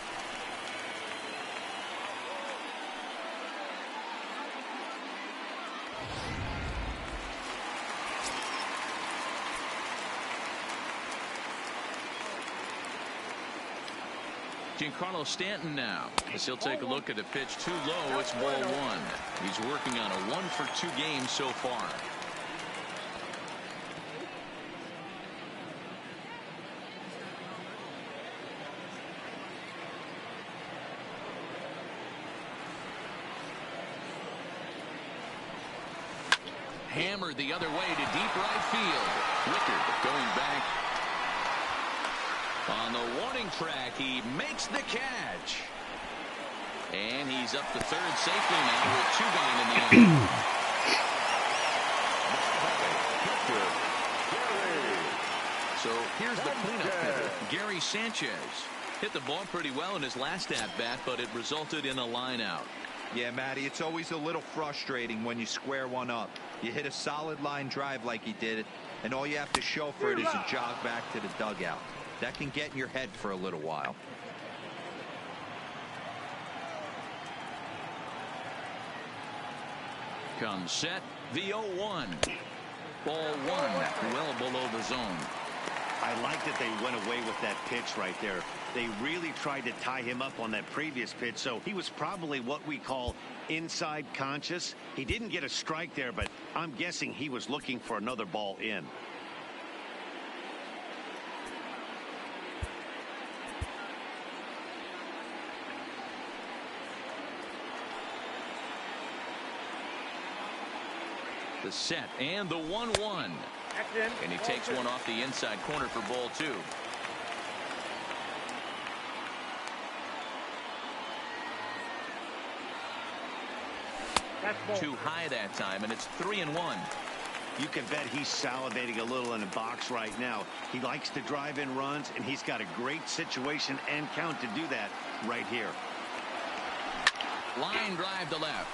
Giancarlo Stanton now, as he'll take a look at a pitch too low. It's ball one. He's working on a 1 for 2 game so far. Hammered the other way to deep right field. Rickard going back. On the warning track, he makes the catch. And he's up to third safely now with 2 gone in the inning. So here's the cleanup hitter, Gary Sanchez. Hit the ball pretty well in his last at-bat, but it resulted in a line out. Yeah, Matty, it's always a little frustrating when you square one up. You hit a solid line drive like he did, and all you have to show for it is a jog back to the dugout. That can get in your head for a little while. Comes set, the 0-1. Ball one, well below the zone. I like that they went away with that pitch right there. They really tried to tie him up on that previous pitch, so he was probably what we call inside conscious. He didn't get a strike there, but I'm guessing he was looking for another ball in. The set and the 1-1. And he takes one off the inside corner for ball 2. Too high that time, and it's 3-1. You can bet he's salivating a little in the box right now. He likes to drive in runs, and he's got a great situation and count to do that right here. Line drive to left.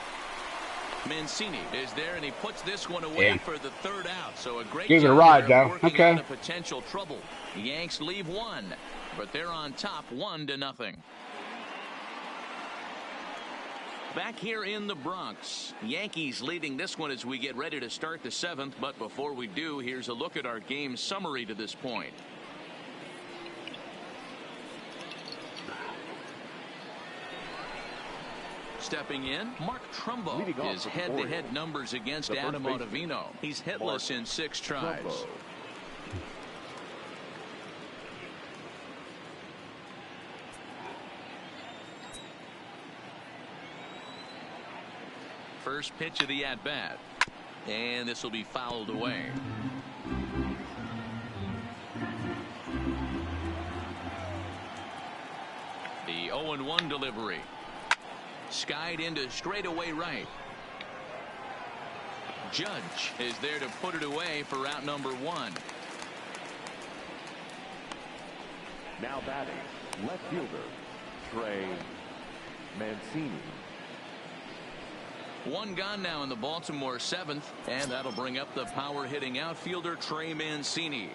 Mancini is there, and he puts this one away for the 3rd out. So a great Give it a ride, job though. working Okay. out of potential trouble. The Yanks leave 1, but they're on top 1-0. Back here in the Bronx, Yankees leading this one as we get ready to start the 7th. But before we do, here's a look at our game summary to this point. Stepping in, Mark Trumbo is head-to-head numbers against Adam Ottavino. He's hitless in 6 tries. First pitch of the at-bat, and this will be fouled away. The 0-1 delivery. Skied into straightaway right. Judge is there to put it away for out number 1. Now batting, left fielder, Trey Mancini. 1 gone now in the Baltimore 7th, and that'll bring up the power hitting outfielder Trey Mancini.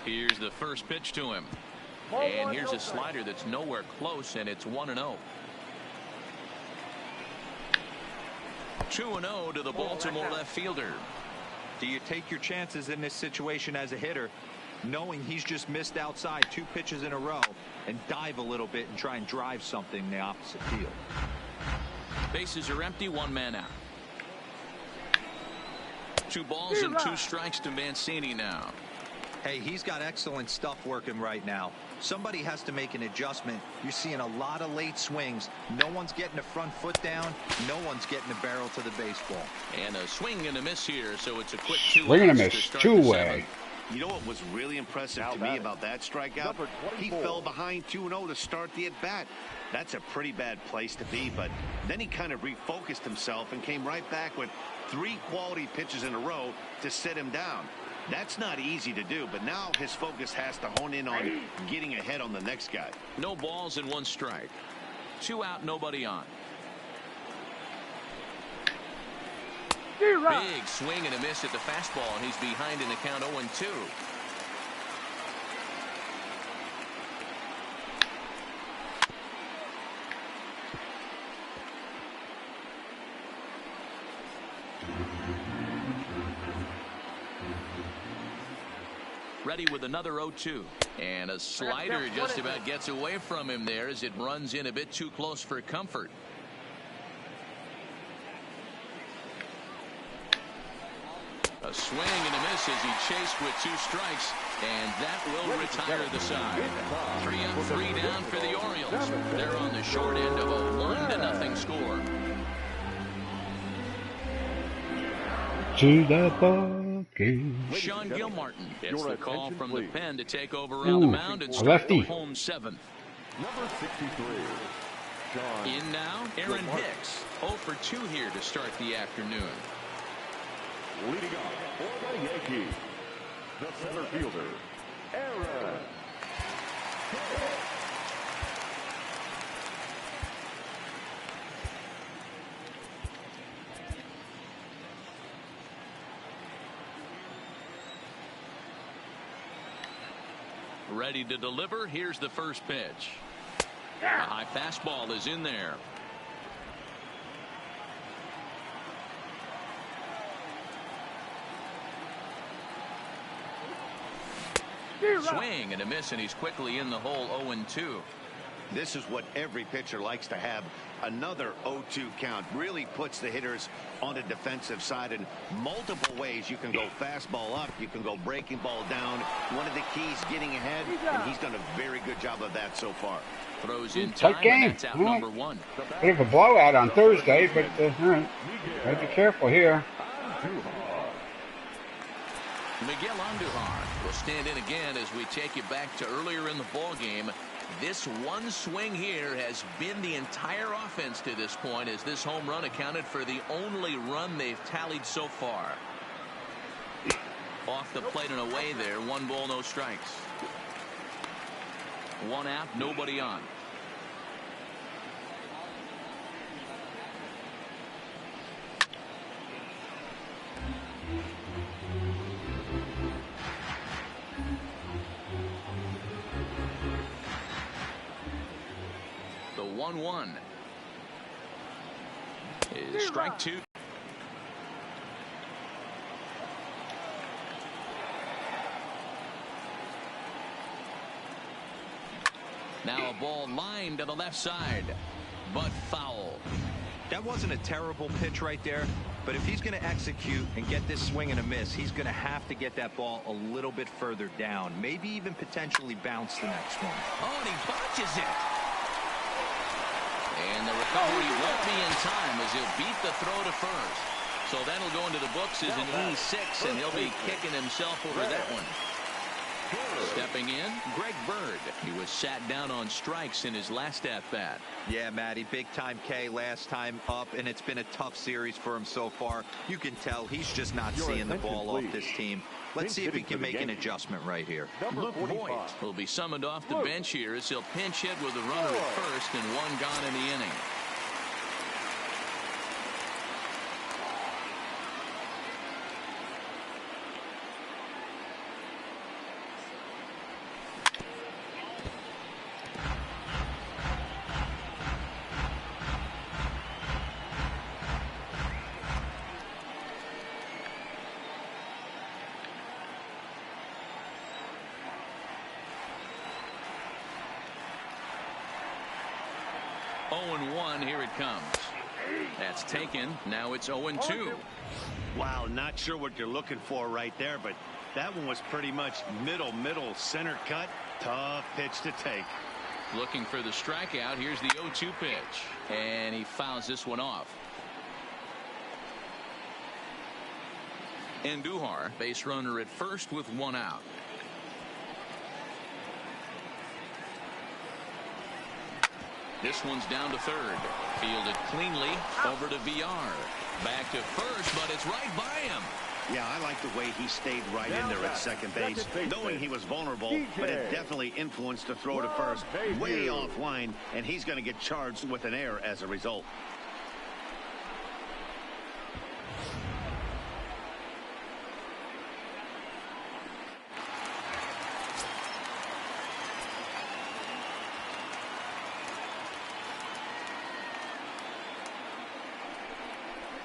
Here's the first pitch to him. And here's a slider that's nowhere close, and it's 1-0. 2-0 to the Baltimore left fielder. Do you take your chances in this situation as a hitter, knowing he's just missed outside 2 pitches in a row, and dive a little bit and try and drive something in the opposite field? Bases are empty, 1 man out. 2 balls and 2 strikes to Mancini now. Hey, he's got excellent stuff working right now. Somebody has to make an adjustment. You're seeing a lot of late swings. No one's getting the front foot down. No one's getting the barrel to the baseball. And a swing and a miss here, so it's a quick 2 Swing and a outs miss, to start the 2-way. 7th. You know what was really impressive to me about that strikeout? He fell behind 2-0 to start the at-bat. That's a pretty bad place to be, but then he kind of refocused himself and came right back with 3 quality pitches in a row to set him down. That's not easy to do, but now his focus has to hone in on getting ahead on the next guy. No balls and 1 strike. 2 out, nobody on. Big swing and a miss at the fastball, and he's behind in the count 0-2. Ready with another 0-2. And a slider just about gets away from him there as it runs in a bit too close for comfort. A swing and a miss as he chased with 2 strikes, and that will retire the side. 3 up, 3 down for the Orioles. They're on the short end of a 1-0 score. To the ball game. Sean Gilmartin gets the call from the pen to take over on the mound and start the home 7th. Number 63, John. In now, Aaron Hicks. 0 for 2 here to start the afternoon. Leading off for the Yankees, the center fielder, Aaron Hicks. Ready to deliver. Here's the first pitch. A high fastball is in there. Swing and a miss, and he's quickly in the hole. 0-2. This is what every pitcher likes to have. Another 0-2 count really puts the hitters on the defensive side in multiple ways. You can go fastball up, you can go breaking ball down. One of the keys getting ahead, and he's done a very good job of that so far. Throws in time, and that's out number 1. Bit of a blowout on Thursday, but all right. Gotta be careful here. Miguel Andujar will stand in again as we take you back to earlier in the ball game. This one swing here has been the entire offense to this point, as this home run accounted for the only run they've tallied so far. Off the plate and away there. 1 ball, no strikes. 1 out, nobody on. 1-1. Is strike two. Now a ball lined to the left side, but foul. That wasn't a terrible pitch right there, but if he's going to execute and get this swing and a miss, he's going to have to get that ball a little bit further down, maybe even potentially bounce the next one. Oh, and he botches it. And the recovery won't be in time as he'll beat the throw to first. So that'll go into the books as an E6, and he'll be kicking himself over that one. Stepping in, Greg Bird. He was sat down on strikes in his last at-bat. Yeah, Matty, big-time K last time up, and it's been a tough series for him so far. You can tell he's just not seeing the ball off this team. Let's see if he can make an adjustment right here. Luke Voigt will be summoned off the bench here as he'll pinch hit with a runner at first and one gone in the inning. Here it comes. That's taken. Now it's 0-2. Wow, not sure what you're looking for right there, but that one was pretty much middle center cut. Tough pitch to take. Looking for the strikeout. Here's the 0-2 pitch, and he fouls this one off. Andujar, base runner at first with one out. This one's down to third. Fielded cleanly over to VR. Back to first, but it's right by him. Yeah, I like the way he stayed right in there at second base, knowing he was vulnerable, but it definitely influenced the throw to first. Way offline, and he's going to get charged with an error as a result.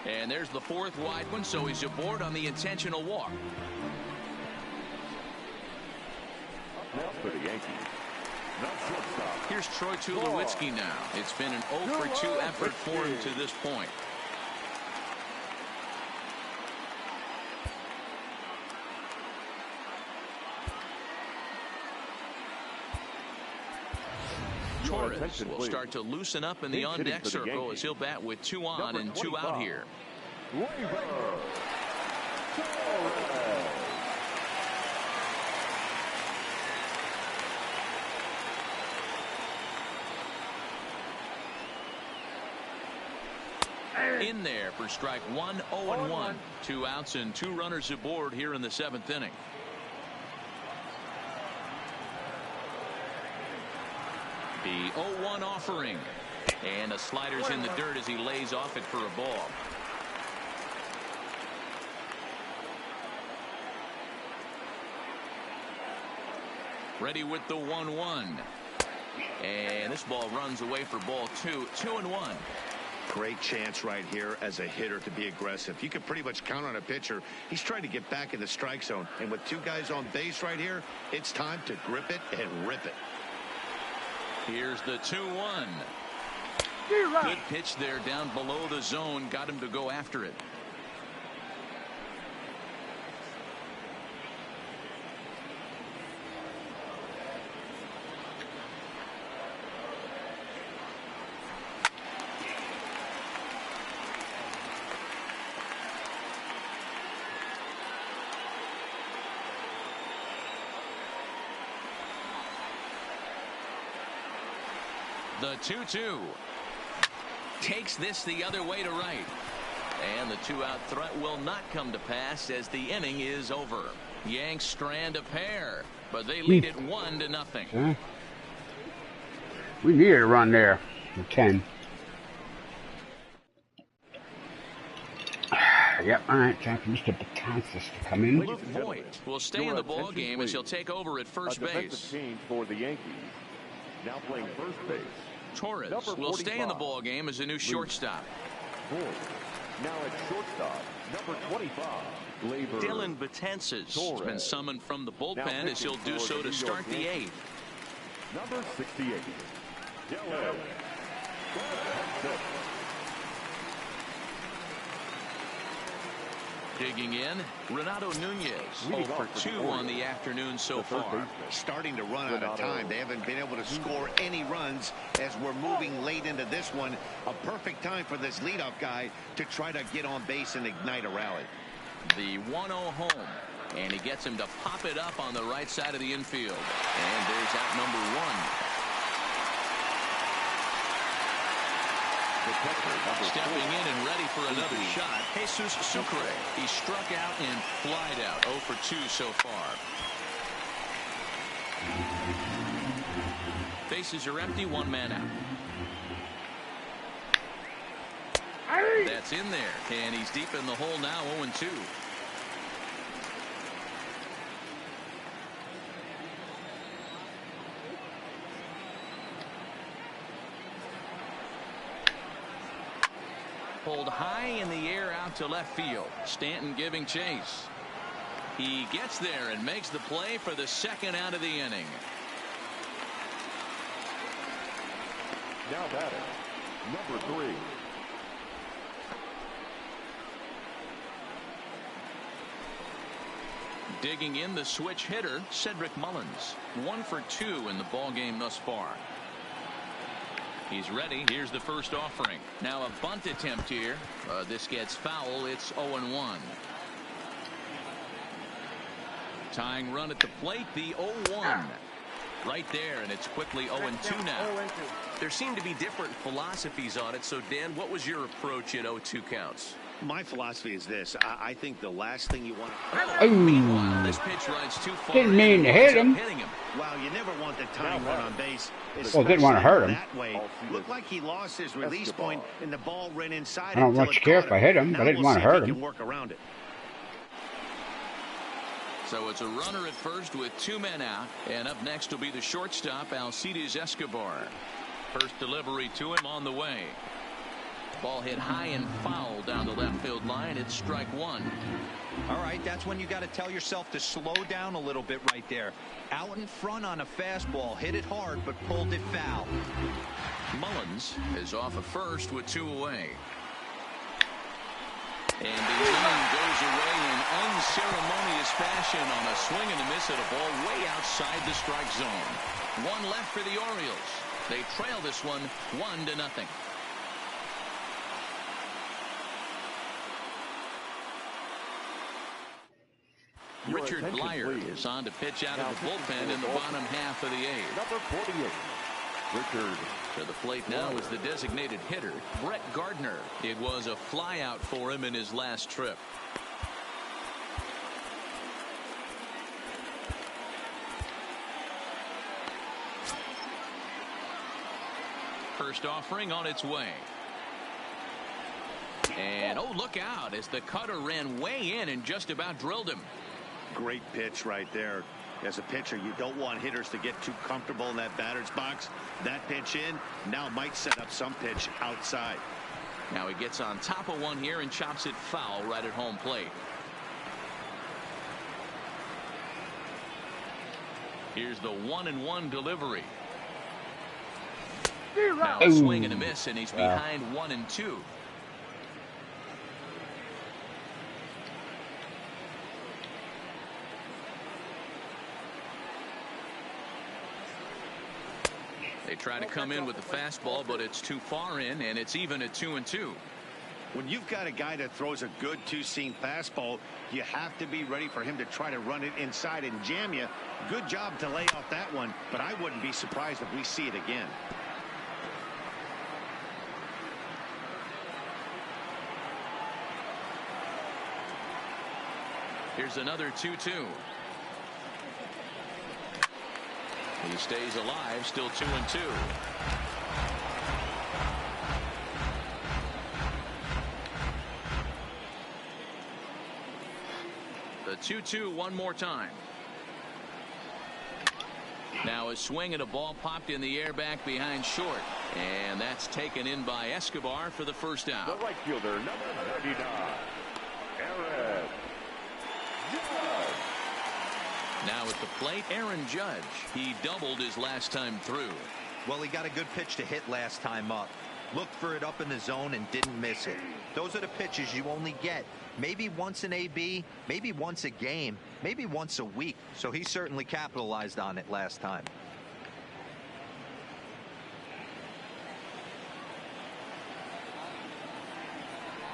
And there's the fourth wide one, so he's aboard on the intentional walk. Now for the Yankees. Here's Troy Tulowitzki now. It's been an 0-for-2 effort for him to this point. Torres will start to loosen up in the on-deck circle as he'll bat with 2 on and 2 out here. In there for strike one, 0-1. 2 outs and 2 runners aboard here in the 7th inning. The 0-1 offering. And the slider's in the dirt as he lays off it for a ball. Ready with the 1-1. And this ball runs away for ball 2. 2-1. Great chance right here as a hitter to be aggressive. You can pretty much count on a pitcher. He's trying to get back in the strike zone. And with 2 guys on base right here, it's time to grip it and rip it. Here's the 2-1. Good pitch there down below the zone. Got him to go after it. The 2-2 takes this the other way to right, and the 2-out threat will not come to pass as the inning is over. Yanks strand a pair, but they lead it 1-0. We needed a run there for 10. Yep, all right, time for Mr. Betances to come in. Luke Voigt will stay in the ball game as he'll take over at first base. Change for the Yankees. Now playing first base, Torres Number will stay in the 45. ball game as a new shortstop. Now at shortstop, number 25, Labor. Dylan Betances has been summoned from the bullpen as he'll do so to start the 8th. Number 68, Dylan. Digging in, Renato Nunez, 0 for 2 on the afternoon so far. Starting to run out of time. They haven't been able to score any runs as we're moving late into this one. A perfect time for this leadoff guy to try to get on base and ignite a rally. The 1-0 home, and he gets him to pop it up on the right side of the infield. And there's out number 1. Stepping in and ready for another shot, Jesus Sucre. He struck out and flied out. 0 for 2 so far. Bases are empty, 1 man out. That's in there, and he's deep in the hole now, 0-2. Pulled high in the air out to left field. Stanton giving chase. He gets there and makes the play for the 2nd out of the inning. Now batting, number 3. Digging in, the switch hitter, Cedric Mullins. 1 for 2 in the ballgame thus far. He's ready. Here's the first offering. Now a bunt attempt here. This gets foul. It's 0-1. Tying run at the plate, the 0-1. Right there, and it's quickly 0-2 now. There seem to be different philosophies on it. So, Dan, what was your approach at 0-2 counts? My philosophy is this. I think the last thing you want Oh, Meanwhile, this pitch rides too far. didn't mean to hit him. Well, you never want the tying run on base. Well, didn't want to hurt him. That way. Looked like he lost his release point, and the ball ran inside. I don't much care if I hit him, but I didn't want to hurt him. Work around it. So it's a runner at first with 2 men out, and up next will be the shortstop, Alcides Escobar. First delivery to him on the way. Ball hit high and foul down the left field line. It's strike 1. All right, that's when you got to tell yourself to slow down a little bit right there. Out in front on a fastball, hit it hard but pulled it foul. Mullins is off at first with 2 away. And the inning goes away in unceremonious fashion on a swing and a miss at a ball way outside the strike zone. 1 left for the Orioles. They trail this one 1-0. Richard Blyer is on to pitch out of the bullpen in the bottom half of the 8th. Number 48, Richard. To the plate now is the designated hitter, Brett Gardner. It was a flyout for him in his last trip. First offering on its way. And oh, look out as the cutter ran way in and just about drilled him. Great pitch right there. As a pitcher, you don't want hitters to get too comfortable in that batter's box. That pitch in now might set up some pitch outside. Now he gets on top of one here and chops it foul right at home plate. Here's the 1-1 delivery. Now a swing and a miss, and he's behind 1-2. They try to come in with the fastball, but it's too far in, and it's even at 2-2. When you've got a guy that throws a good 2-seam fastball, you have to be ready for him to try to run it inside and jam you. Good job to lay off that one, but I wouldn't be surprised if we see it again. Here's another 2-2. He stays alive, still 2-2. The 2-2 one more time. Now a swing and a ball popped in the air back behind short. And that's taken in by Escobar for the first out. The right fielder, number 99, Aaron Judge. Now at the plate, Aaron Judge. He doubled his last time through. Well, he got a good pitch to hit last time up. Looked for it up in the zone and didn't miss it. Those are the pitches you only get. Maybe once an AB, maybe once a game, maybe once a week. So he certainly capitalized on it last time.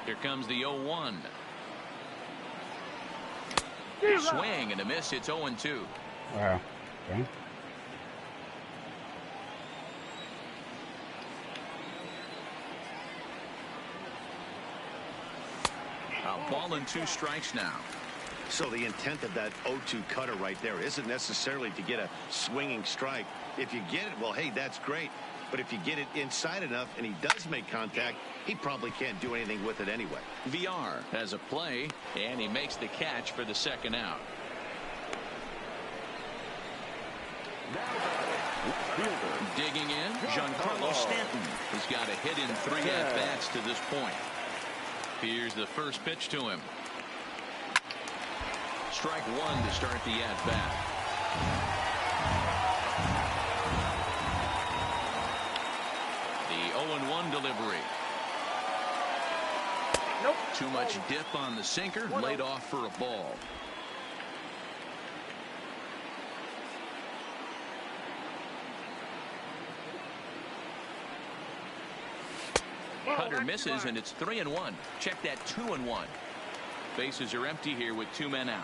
Here comes the 0-1. Swing and a miss. It's 0-2. Wow. Okay. A ball and 2 strikes now. So the intent of that 0-2 cutter right there isn't necessarily to get a swinging strike. If you get it, well, hey, that's great. But if you get it inside enough and he does make contact, he probably can't do anything with it anyway. VR has a play, and he makes the catch for the second out. Digging in, Giancarlo Stanton has got a hit in 3 at-bats to this point. Here's the first pitch to him. Strike 1 to start the at-bat. The 0-1 delivery. Nope. Too much dip on the sinker, laid off for a ball. Cutter misses, and it's 3-1. Check that 2-1. Bases are empty here with 2 men out.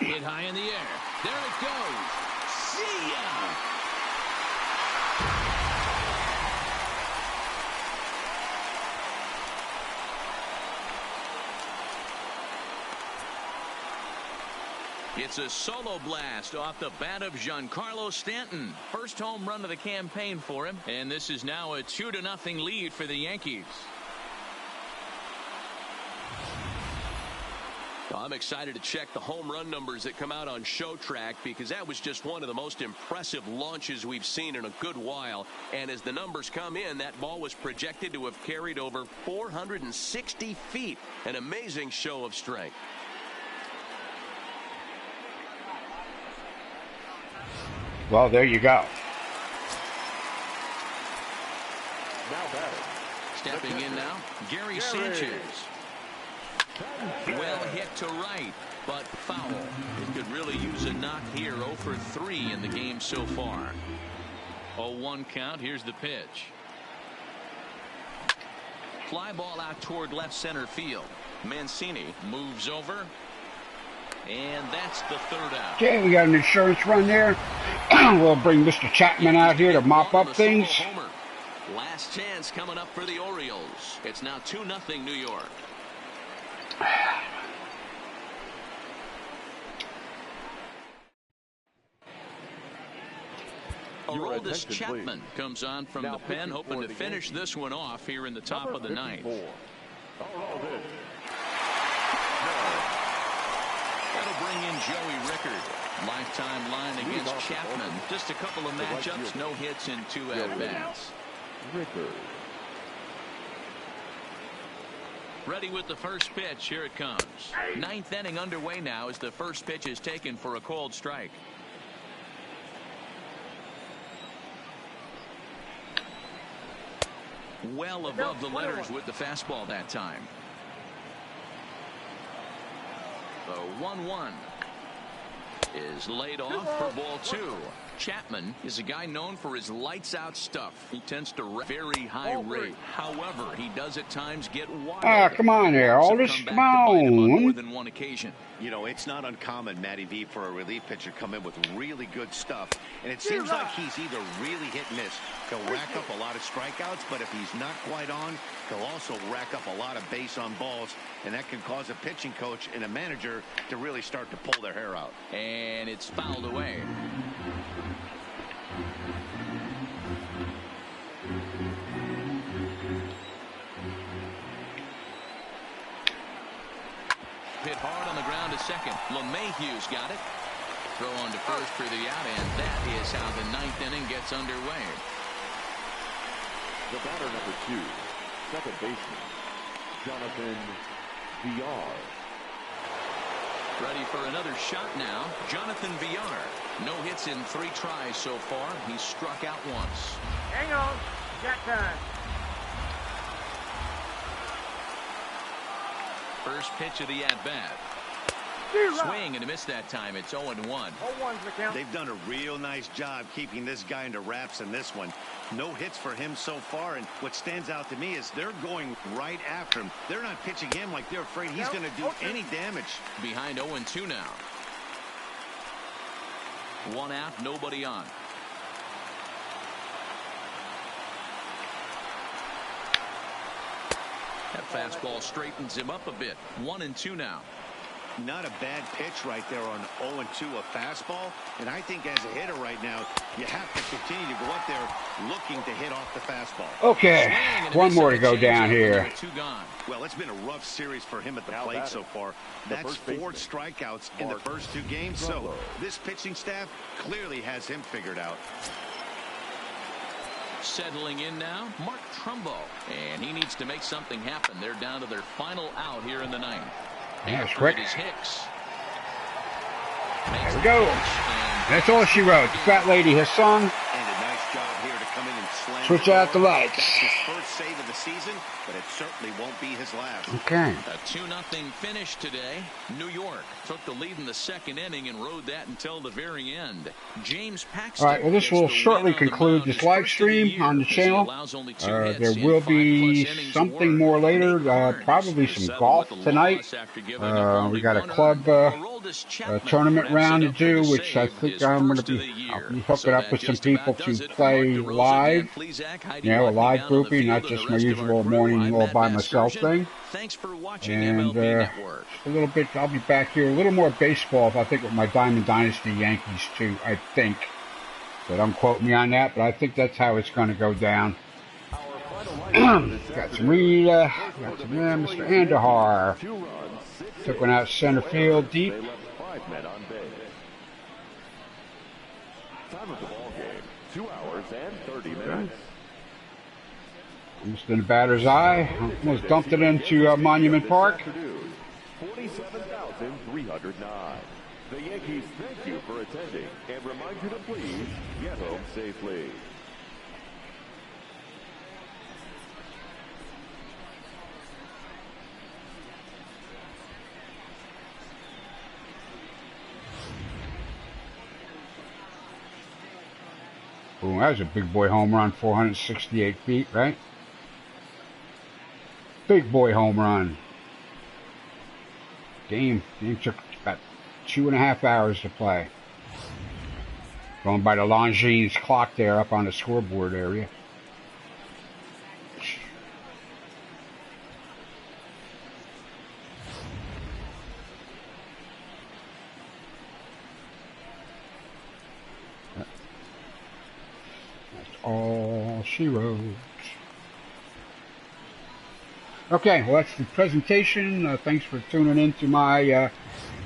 Hit high in the air. There it goes. See ya! It's a solo blast off the bat of Giancarlo Stanton. First home run of the campaign for him, and this is now a 2-0 lead for the Yankees. I'm excited to check the home run numbers that come out on Show Track, because that was just one of the most impressive launches we've seen in a good while. And as the numbers come in, that ball was projected to have carried over 460 feet. An amazing show of strength. Well, there you go. Now batting. Stepping in now, Gary Sanchez. Well hit to right, but foul. It could really use a knock here. 0 for 3 in the game so far. 0-1 count. Here's the pitch. Fly ball out toward left center field. Mancini moves over. And that's the third out. Okay, we got an insurance run there. We'll bring Mr. Chapman out here to mop up things. Last chance coming up for the Orioles. It's now 2-0 New York. Aroldis Chapman comes on from the pen, hoping to finish this one off here in the top of the ninth. That'll bring in Joey Rickard. Lifetime line against Chapman. Just a couple of matchups, no hits in 2 at-bats. Ready with the first pitch. Here it comes. 9th inning underway now as the first pitch is taken for a called strike. Well above the letters with the fastball that time. The 1-1 is laid off for ball 2. Chapman is a guy known for his lights-out stuff. He tends to very high rate. However, he does at times get wild. Ah, come on there, Aldis. Come on. More than one occasion. You know, it's not uncommon, Matty V, for a relief pitcher to come in with really good stuff. And it seems like he's either really hit and miss. He'll rack up a lot of strikeouts, but if he's not quite on, he'll also rack up a lot of base on balls. And that can cause a pitching coach and a manager to really start to pull their hair out. And it's fouled away. hit hard on the ground to second. LeMahieu's got it. Throw on to first for the out, and that is how the ninth inning gets underway. The batter number 2, second baseman, Jonathan Villar. Ready for another shot now. Jonathan Villar. No hits in 3 tries so far. He's struck out once. Hang on. Got time. First pitch of the at-bat. Swing and a miss that time. It's 0-1. 0-1's the count. They've done a real nice job keeping this guy into wraps in this one. No hits for him so far, and what stands out to me is they're going right after him. They're not pitching him like they're afraid he's going to do any damage. Behind 0-2 now. 1 out, nobody on. That fastball straightens him up a bit. 1-2 now. Not a bad pitch right there on 0-2, a fastball. And I think as a hitter right now, you have to continue to go up there looking to hit off the fastball. Okay, one more to go down here. Well, it's been a rough series for him at the plate so far. That's 4 strikeouts in the first 2 games. So this pitching staff clearly has him figured out. Settling in now, Mark Trumbo. And he needs to make something happen. They're down to their final out here in the 9th. Yeah, it's quick. Hicks. There we go. That's all she wrote. The fat lady has sung. And a nice job here to come in and slam. Switch out the lights. That's his first save of the season, but it certainly won't be his last. Okay. A 2-0 finish today. New York took the lead in the 2nd inning and rode that until the very end. James Paxton. All right, well, this will shortly conclude this live stream on the channel. There will be something more later, probably some golf tonight. We got a club tournament round to do, which I think I'll be hooking up with some people to play live. You know, a live groupie, not just my usual morning all by myself thing. Thanks for watching and MLB Network. A little bit, I'll be back here, a little more baseball, I think, with my Diamond Dynasty Yankees too, I think. So don't quote me on that, but I think that's how it's going to go down. Got some Reed, got some Mr. Andahar. Took one out center field deep. Time of the ball game, 2 hours and 30 minutes. Almost in the batter's eye. Almost dumped it into Monument Park. 47,309. The Yankees thank you for attending and remind you to please get home safely. Ooh, that was a big boy home run, 468 feet, right? Big boy home run. Game took about 2.5 hours to play. Going by the Longines clock there up on the scoreboard area. All she wrote. Okay, well, that's the presentation. Thanks for tuning in to my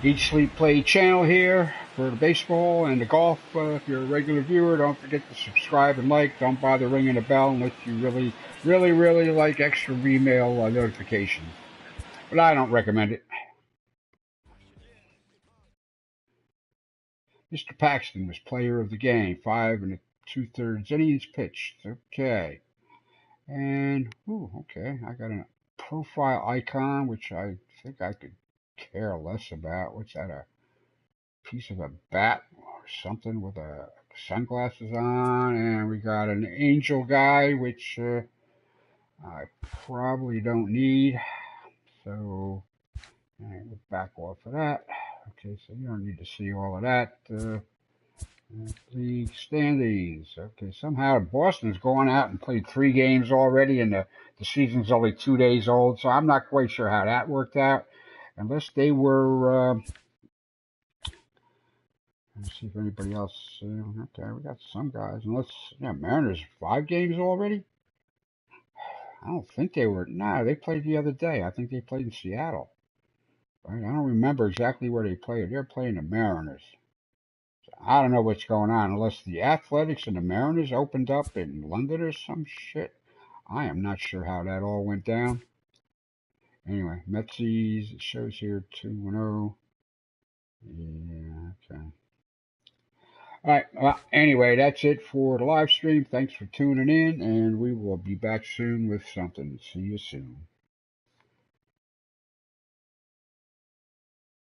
Eat, Sleep, Play channel here for the baseball and the golf. If you're a regular viewer, don't forget to subscribe and like. Don't bother ringing the bell unless you really like extra email notifications. But I don't recommend it. Mr. Paxton was player of the game. 5 2/3 innings pitched. Okay. And, okay. I got a profile icon, which I think I could care less about. What's that? A piece of a bat or something with sunglasses on. And we got an angel guy, which I probably don't need. So, we'll back off of that. Okay, so you don't need to see all of that. League standings. Okay, somehow Boston's gone out and played 3 games already, and the season's only 2 days old, so I'm not quite sure how that worked out. Unless they were, let's see if anybody else, okay, we got some guys. Unless, Mariners 5 games already? I don't think they were, no, they played the other day. I think they played in Seattle. I don't remember exactly where they played. They're playing the Mariners. So I don't know what's going on unless the Athletics and the Mariners opened up in London or some shit. I am not sure how that all went down. Anyway, Metsies, it shows here 2-0. Yeah, okay. Alright, well, anyway, that's it for the live stream. Thanks for tuning in, and we will be back soon with something. See you soon.